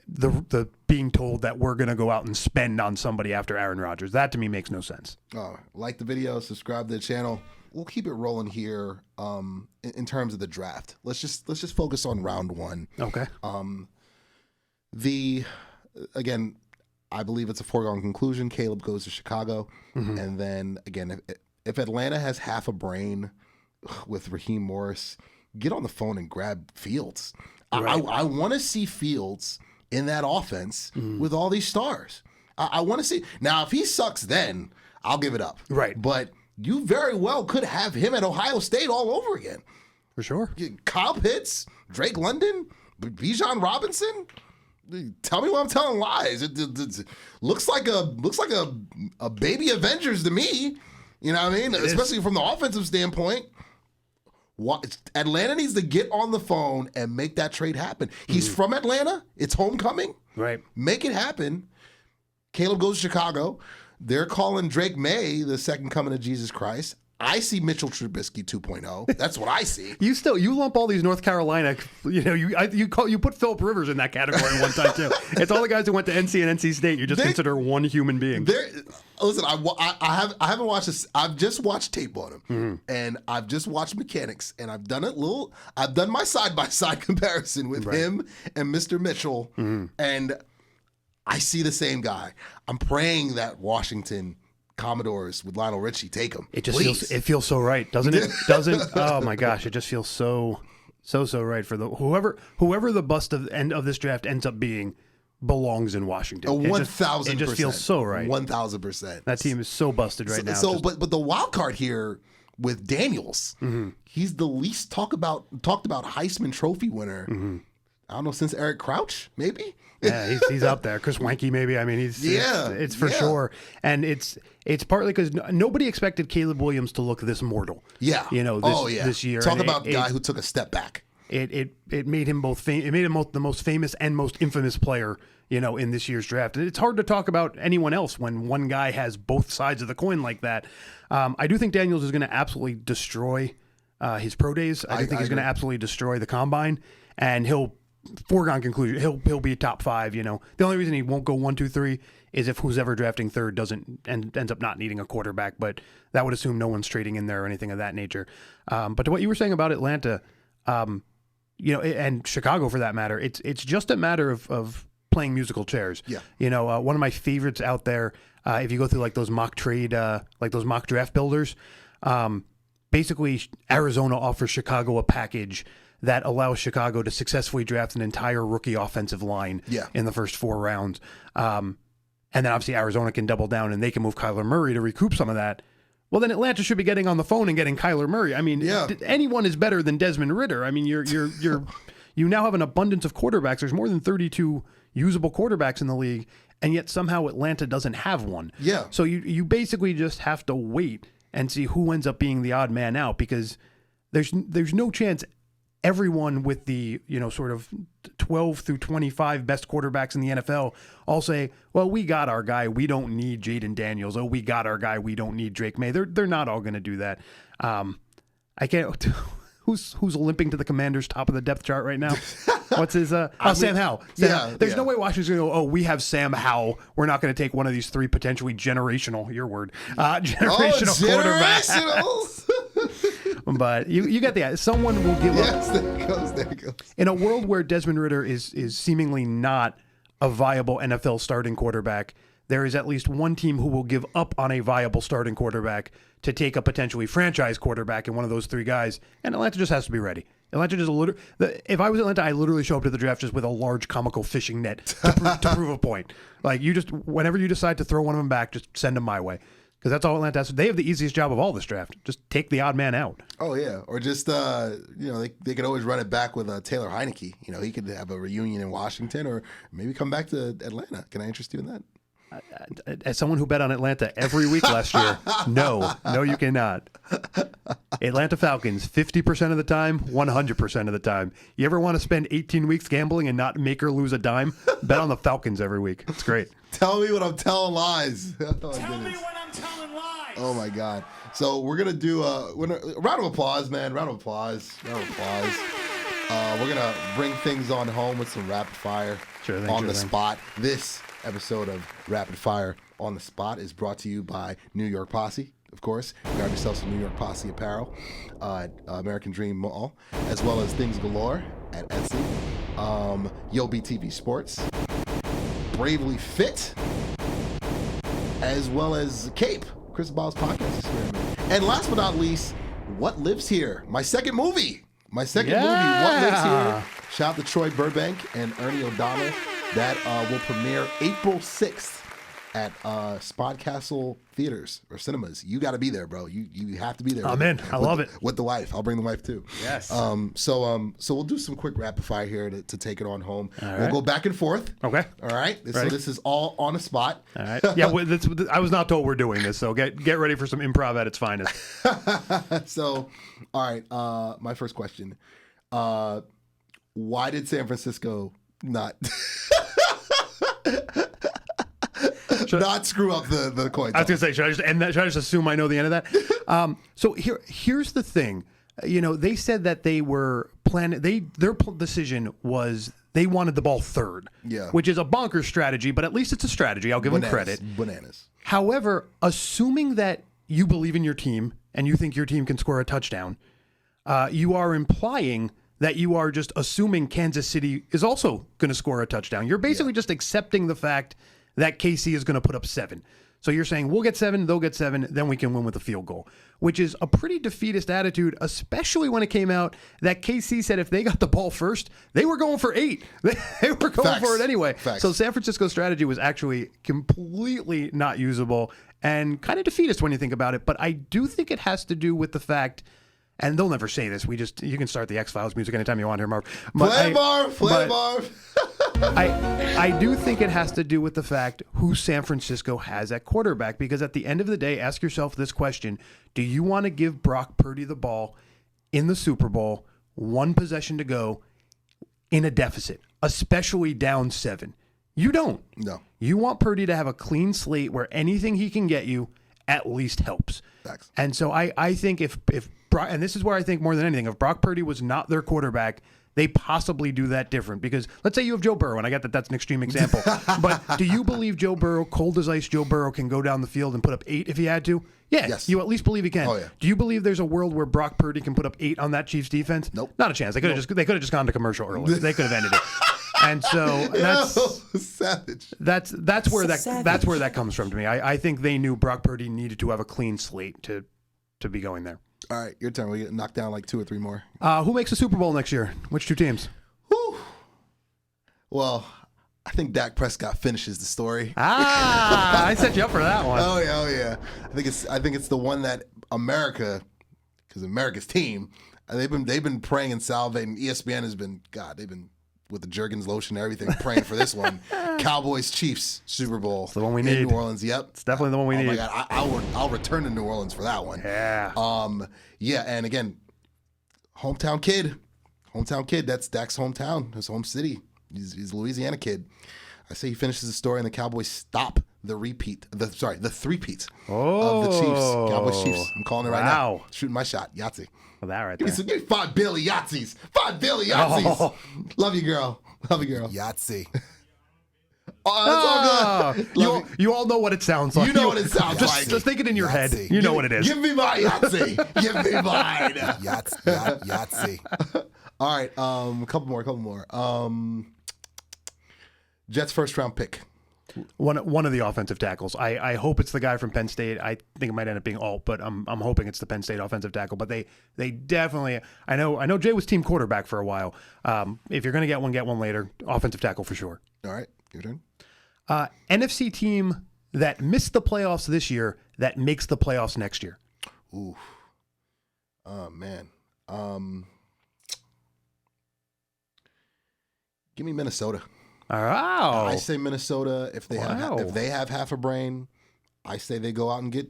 the being told that we're going to go out and spend on somebody after Aaron Rodgers. That to me makes no sense. Like the video, subscribe to the channel. We'll keep it rolling here in terms of the draft. Let's just focus on round 1. Okay. Again, I believe it's a foregone conclusion. Caleb goes to Chicago. Mm-hmm. And then again, if Atlanta has half a brain with Raheem Morris, get on the phone and grab Fields. Right. I want to see Fields in that offense with all these stars. I want to see. Now, if he sucks, then I'll give it up. Right. But you very well could have him at Ohio State all over again. For sure. Kyle Pitts, Drake London, Bijan Robinson. Tell me when I'm telling lies. It looks like a baby Avengers to me. You know what I mean? Especially from the offensive standpoint. Atlanta needs to get on the phone and make that trade happen. He's from Atlanta. It's homecoming. Right. Make it happen. Caleb goes to Chicago. They're calling Drake May the second coming of Jesus Christ. I see Mitchell Trubisky 2.0. That's what I see. You lump all these North Carolina, you put Philip Rivers in that category one time too. It's all the guys who went to NC and NC State. You just consider one human being. Listen, I haven't watched this. I've just watched tape on him, and I've just watched mechanics, and I've done my side-by-side comparison with him and Mr. Mitchell, and I see the same guy. I'm praying that Washington Commodores with Lionel Richie take him. It feels so right, doesn't it? Oh my gosh, it just feels so right for the whoever the bust of end of this draft ends up being belongs in Washington. 1,000%. It just feels so right. 1,000%. That team is so busted right now. But the wild card here with Daniels, he's the least talked about Heisman Trophy winner. I don't know, since Eric Crouch, maybe. Yeah, he's up there. Chris Weinke, maybe. I mean, it's for sure. And it's partly because nobody expected Caleb Williams to look this mortal. Yeah. This year. Talk about a guy who took a step back. It made him the most famous and most infamous player, in this year's draft. And it's hard to talk about anyone else when one guy has both sides of the coin like that. I do think Daniels is going to absolutely destroy his pro days. I think he's going to absolutely destroy the combine, and foregone conclusion, he'll be a top 5. The only reason he won't go 1, 2, 3 is if who's ever drafting third ends up not needing a quarterback. But that would assume no one's trading in there or anything of that nature. But to what you were saying about Atlanta, and Chicago for that matter, it's just a matter of playing musical chairs. Yeah. One of my favorites out there, if you go through like those mock draft builders, basically Arizona offers Chicago a package that allows Chicago to successfully draft an entire rookie offensive line in the first 4 rounds. And then obviously Arizona can double down and they can move Kyler Murray to recoup some of that. Well, then Atlanta should be getting on the phone and getting Kyler Murray. I mean, anyone is better than Desmond Ridder. I mean, you now have an abundance of quarterbacks. There's more than 32 usable quarterbacks in the league, and yet somehow Atlanta doesn't have one. Yeah. So you basically just have to wait and see who ends up being the odd man out, because there's no chance everyone with the sort of 12 through 25 best quarterbacks in the NFL all say, well, we got our guy, we don't need Jaden Daniels. Oh, we got our guy, we don't need Drake May. They're not all going to do that. I can't. Who's limping to the Commanders' top of the depth chart right now? What's his? Sam Howell. There's no way Washington's going to go, oh, we have Sam Howell. We're not going to take one of these 3 potentially generational quarterbacks. But you get the idea. Someone will give up. There it goes. In a world where Desmond Ridder is seemingly not a viable NFL starting quarterback, there is at least one team who will give up on a viable starting quarterback to take a potentially franchise quarterback in one of those 3 guys, and Atlanta just has to be ready. Atlanta just if I was Atlanta, I literally show up to the draft just with a large comical fishing net to prove a point. Like, whenever you decide to throw one of them back, just send them my way. Because that's all Atlanta has. They have the easiest job of all this draft. Just take the odd man out. Oh, yeah. Or just, they could always run it back with Taylor Heineke. He could have a reunion in Washington or maybe come back to Atlanta. Can I interest you in that? As someone who bet on Atlanta every week last year, no, you cannot. Atlanta Falcons, 50% of the time, 100% of the time. You ever want to spend 18 weeks gambling and not make or lose a dime? Bet on the Falcons every week. It's great. Tell me when I'm telling lies. Tell me when I'm telling lies. Oh, my God. So we're going to do a round of applause, man. Round of applause. We're going to bring things on home with some rapid fire on the spot. This episode of Rapid Fire on the Spot is brought to you by New York Posse, of course. Grab yourself some New York Posse apparel at American Dream Mall, as well as Things Galore at Etsy, Yo BTV Sports, Bravely Fit, as well as Cape, Chris Ball's podcast experiment. And last but not least, What Lives Here, my second movie. What Lives Here. Shout out to Troy Burbank and Ernie O'Donnell. That will premiere April 6th at Spodcastle Theaters or Cinemas. You got to be there, bro. You have to be there. I'm in. I love it. With the wife. I'll bring the wife too. Yes. So we'll do some quick rapid fire here to take it on home. Right. We'll go back and forth. Okay. All right. So this is all on the spot. All right. Yeah. I was not told we're doing this, so get ready for some improv at its finest. So, all right. My first question. Why did San Francisco not not screw up the coin toss? I was going to say, should I just end that? Should I just assume I know the end of that? So here's the thing. They said that they were planning. Their decision was they wanted the ball third. Yeah. Which is a bonkers strategy, but at least it's a strategy. I'll give them credit. Bananas. However, assuming that you believe in your team and you think your team can score a touchdown, you are implying that you are just assuming Kansas City is also going to score a touchdown. You're basically just accepting the fact that KC is going to put up 7. So you're saying we'll get 7, they'll get 7, then we can win with a field goal, which is a pretty defeatist attitude, especially when it came out that KC said if they got the ball first, they were going for 8. They were going for it anyway. Facts. So San Francisco's strategy was actually completely not usable and kind of defeatist when you think about it. But I do think it has to do with the fact, and they'll never say this, you can start the X-Files music anytime you want here, Marv. Play Marv. I do think it has to do with the fact who San Francisco has at quarterback, because at the end of the day, ask yourself this question: do you want to give Brock Purdy the ball in the Super Bowl, 1 possession to go, in a deficit, especially down 7? You don't. No. You want Purdy to have a clean slate where anything he can get you at least helps. Facts. And so I think if Brock, and this is where I think more than anything, if Brock Purdy was not their quarterback, they possibly do that different? Because let's say you have Joe Burrow, and I get that that's an extreme example, but do you believe Joe Burrow, cold as ice Joe Burrow, can go down the field and put up 8 if he had to? Yeah, yes. You at least believe he can. Oh, yeah. Do you believe there's a world where Brock Purdy can put up 8 on that Chiefs defense? Nope. Not a chance. They could have just gone to commercial early. They could have ended it. And so that's savage. That's where Savage. that comes from to me. I think they knew Brock Purdy needed to have a clean slate to be going there. All right, your turn. We get knocked down like 2 or 3 more. Who makes the Super Bowl next year? Which 2 teams? Whew. Well, I think Dak Prescott finishes the story. I set you up for that one. Oh yeah. I think it's the one that America, because America's team, they've been praying and salivating. ESPN has been they've been with the Jergens lotion and everything praying for this one. Cowboys Chiefs Super Bowl. It's the one we in need. New Orleans. Yep, It's definitely the one we need. Oh my God, I'll return to New Orleans for that one. Yeah. Yeah, and again, hometown kid. That's Dak's hometown, his home city. He's a Louisiana kid. I say he finishes the story and the Cowboys stop the three-peat of the Chiefs. Cowboys Chiefs. I'm calling it right now. Shooting my shot. Yahtzee. Well, that right Give there. me 5 Billy Yahtzees. 5 Billy Yahtzees. Oh. Love you, girl. Yahtzee. Oh, that's all good. You all know what it sounds like. You know what it sounds like. Just think it in your head. Yahtzee. You know what it is. Give me my Yahtzee. Give me mine. Yahtzee. All right, a couple more. Jets first round pick. One of the offensive tackles. I hope it's the guy from Penn State. I think it might end up being Alt, but I'm hoping it's the Penn State offensive tackle. But they definitely. I know Jay was team quarterback for a while. If you're gonna get one later. Offensive tackle for sure. All right, your turn. NFC team that missed the playoffs this year that makes the playoffs next year. Ooh. Oh man. Give me Minnesota. Oh. I say Minnesota. If they have half a brain, I say they go out and get.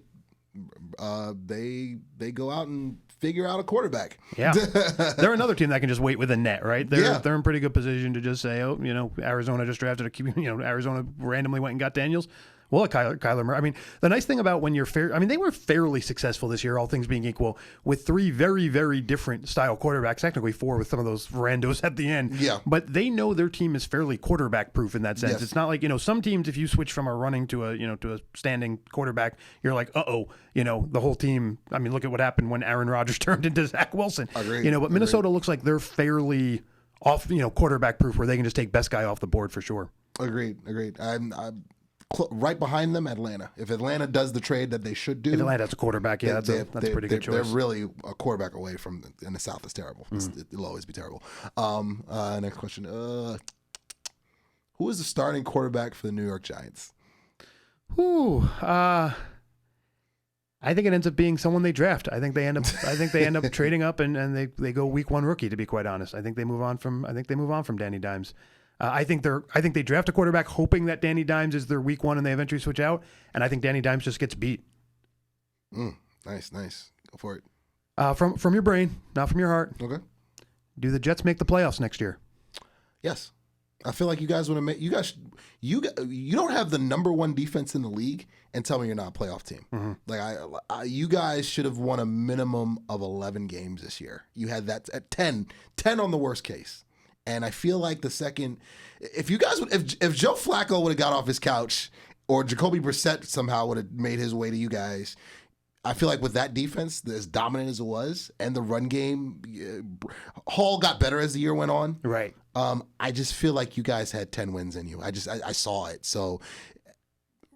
They go out and figure out a quarterback. Yeah, they're another team that can just wait with a net, right? They're in pretty good position to just say, oh, Arizona just drafted a QB. Arizona randomly went and got Daniels. Well, Kyler Murray. I mean, the nice thing about when you're fair, I mean, they were fairly successful this year, all things being equal, with 3 very, very different style quarterbacks. Technically 4 with some of those randos at the end. Yeah. But they know their team is fairly quarterback proof in that sense. Yes. It's not like, some teams, if you switch from a running to a standing quarterback, you're like, the whole team. I mean, look at what happened when Aaron Rodgers turned into Zach Wilson. Agreed. But Minnesota looks like they're fairly off, quarterback proof where they can just take best guy off the board for sure. Agreed. I'm right behind them, Atlanta. If Atlanta does the trade that they should do, if Atlanta has a quarterback, that's a pretty good choice. They're really a quarterback away from. In the South is terrible. It'll always be terrible. Next question. Who is the starting quarterback for the New York Giants? I think it ends up being someone they draft. I think they end up trading up and they go week 1 rookie. To be quite honest, I think they move on from Danny Dimes. I think they draft a quarterback hoping that Danny Dimes is their week 1 and they eventually switch out. And I think Danny Dimes just gets beat. Nice. Go for it. From your brain, not from your heart. Okay. Do the Jets make the playoffs next year? Yes. I feel like you guys want to make you don't have the number 1 defense in the league and tell me you're not a playoff team. Mm-hmm. Like you guys should have won a minimum of 11 games this year. You had that at 10 on the worst case. And I feel like if Joe Flacco would have got off his couch or Jacoby Brissett somehow would have made his way to you guys, I feel like with that defense, as dominant as it was, and the run game, Hall got better as the year went on. Right. I just feel like you guys had 10 wins in you. I saw it. So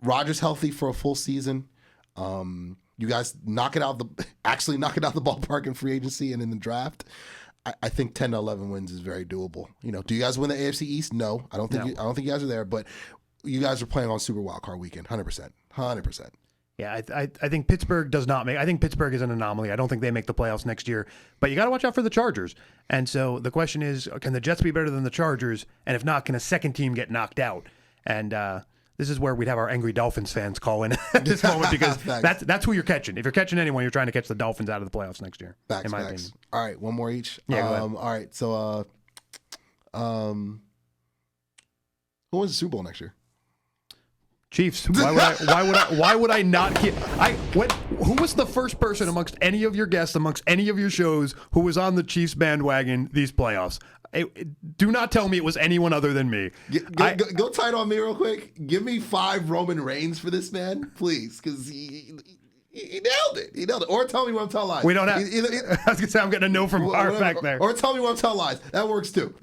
Rodgers healthy for a full season. You guys knock it out the ballpark in free agency and in the draft. I think 10 to 11 wins is very doable. Do you guys win the AFC East? No, I don't think. I don't think you guys are there. But you guys are playing on Super Wild Card Weekend, 100%. Yeah, I think Pittsburgh does not make. I think Pittsburgh is an anomaly. I don't think they make the playoffs next year. But you got to watch out for the Chargers. And so the question is, can the Jets be better than the Chargers? And if not, can a second team get knocked out? And this is where we'd have our angry Dolphins fans call in at this moment because that's who you're catching. If you're catching anyone, you're trying to catch the Dolphins out of the playoffs next year. In my opinion. All right, one more each. Yeah, go ahead. All right, so who wins the Super Bowl next year? Chiefs. Why would I not get? Who was the first person amongst any of your guests, amongst any of your shows, who was on the Chiefs bandwagon these playoffs? Do not tell me it was anyone other than me. Go tight on me real quick. Give me 5 Roman Reigns for this man, please, because he nailed it. He nailed it. Or tell me when I'm telling lies. We don't have. I was gonna say I'm getting a no from Bar back there. Or tell me when I'm telling lies. That works too.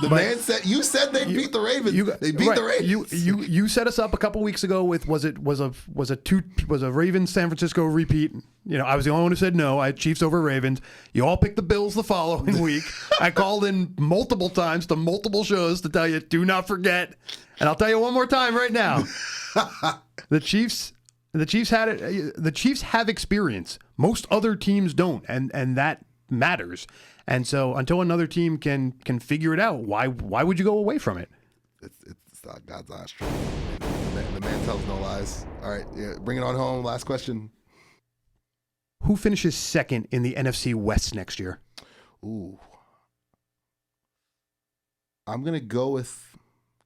The man said you said they beat the Ravens. They beat the Ravens. You set us up a couple weeks ago with was a Ravens San Francisco repeat. I was the only one who said no. I had Chiefs over Ravens. You all picked the Bills the following week. I called in multiple times to multiple shows to tell you do not forget. And I'll tell you one more time right now. The Chiefs have experience. Most other teams don't, and that matters. And so until another team can figure it out, why would you go away from it? It's not God's honest truth. The man tells no lies. All right, bring it on home. Last question. Who finishes second in the NFC West next year? Ooh, I'm gonna go with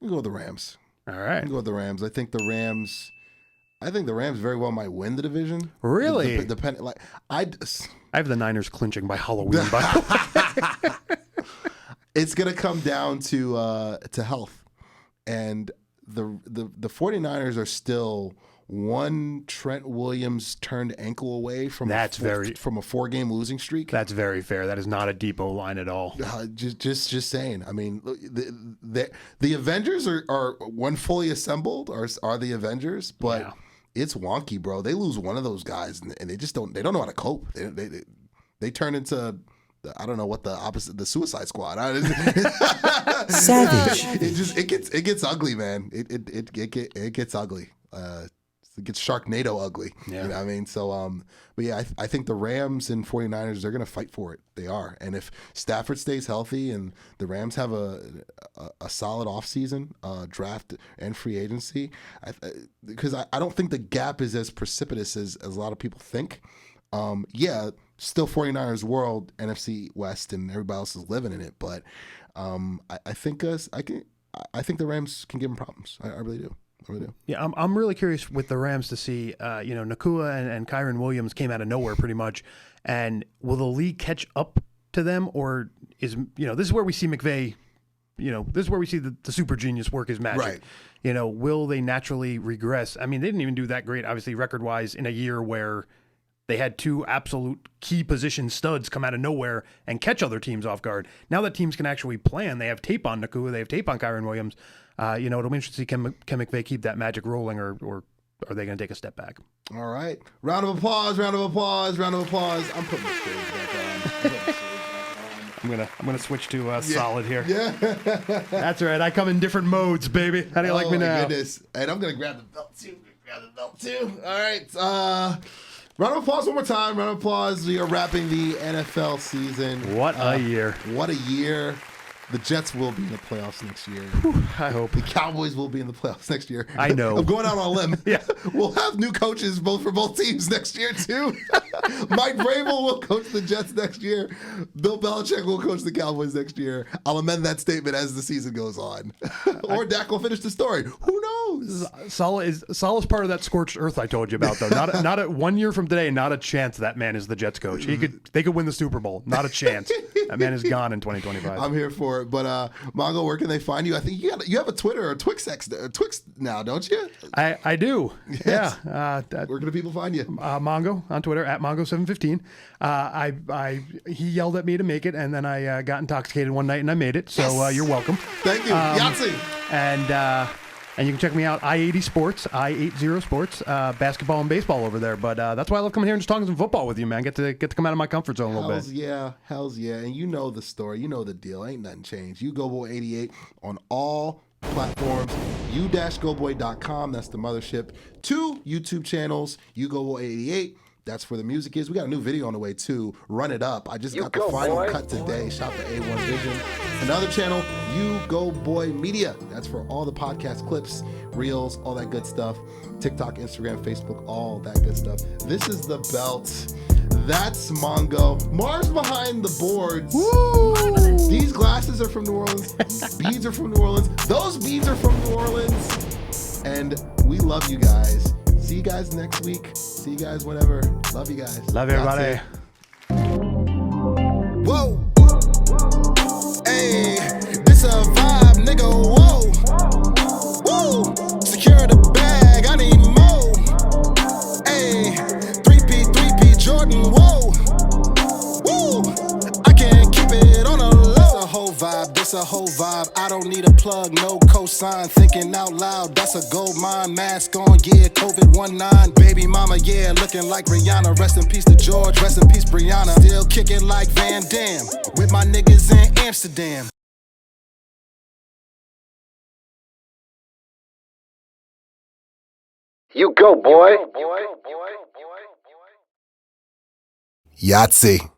the Rams. All right, I'm gonna go with the Rams. I think the Rams very well might win the division. Really? I have the Niners clinching by Halloween. By the way. It's gonna come down to health, and the 49ers are still one Trent Williams turned ankle away from a 4-game losing streak. That's very fair. That is not a deep O-line at all. Just saying. I mean, the Avengers are when fully assembled are the Avengers, but. Yeah. It's wonky, bro. They lose one of those guys, and they just don't know how to cope. They turn into I don't know what the opposite, the Suicide Squad. Savage. It gets ugly, man. It gets ugly. It gets Sharknado ugly. Yeah. You know what I mean? So, but yeah, I think the Rams and 49ers, they're going to fight for it. They are. And if Stafford stays healthy and the Rams have a solid offseason, draft and free agency, because I don't think the gap is as precipitous as a lot of people think. Yeah, still 49ers world, NFC West, and everybody else is living in it. But I think the Rams can give them problems. I really do. Yeah, I'm really curious with the Rams to see, Nakua and Kyron Williams came out of nowhere pretty much, and will the league catch up to them, or is this is where we see McVay, this is where we see the super genius work his magic. Right. Will they naturally regress? I mean, they didn't even do that great, obviously record wise, in a year where they had 2 absolute key position studs come out of nowhere and catch other teams off guard. Now that teams can actually plan, they have tape on Nakua, they have tape on Kyron Williams. It'll be interesting to see can McVay keep that magic rolling, or are they going to take a step back? All right. Round of applause. I'm putting the stage back on. I'm gonna switch to solid here. Yeah. That's right. I come in different modes, baby. How do you like me now? Oh my goodness. And I'm gonna grab the belt too. All right. Round of applause one more time. Round of applause. We are wrapping the NFL season. What a year. What a year. The Jets will be in the playoffs next year. I hope. The Cowboys will be in the playoffs next year. I know. I'm going out on a limb. Yeah. We'll have new coaches for both teams next year, too. Mike Vrabel will coach the Jets next year. Bill Belichick will coach the Cowboys next year. I'll amend that statement as the season goes on. Or Dak will finish the story. Who knows? Saleh's part of that scorched earth I told you about, though. Not a 1 year from today, not a chance that man is the Jets coach. They could win the Super Bowl. Not a chance. That man is gone in 2025. I'm here for it. But Mongo, where can they find you? I think you have a Twitter or Twix now, don't you? I do. Yes. Yeah. Where can the people find you? Mongo on Twitter at Mongo715. He yelled at me to make it, and then I got intoxicated one night and I made it. So you're welcome. Thank you. Yahtzee. And you can check me out, I80 Sports, basketball and baseball over there. But that's why I love coming here and just talking some football with you, man. Get to come out of my comfort zone a little bit. Hells yeah. And you know the story. You know the deal. Ain't nothing changed. U-Goboy88 on all platforms. U-Goboy.com. That's the mothership. 2 YouTube channels. U-Goboy88. That's where the music is. We got a new video on the way, too. Run It Up. I just got the final cut today. Shot for A1 Vision. Another channel, U-Goboy Media. That's for all the podcast clips, reels, all that good stuff. TikTok, Instagram, Facebook, all that good stuff. This is the belt. That's Mongo. Mars behind the boards. Woo! These glasses are from New Orleans. Beads are from New Orleans. Those beads are from New Orleans. And we love you guys. See you guys next week. See you guys whenever. Love you guys. Love everybody. Whoa. vibe, this a whole vibe. I don't need a plug, no cosign. Thinking out loud, that's a gold mine. Mask on, yeah, COVID-19. Baby mama, yeah, looking like Rihanna. Rest in peace to George, rest in peace Brianna. Still kicking like Van Damme, with my niggas in Amsterdam. You go, boy. Yahtzee.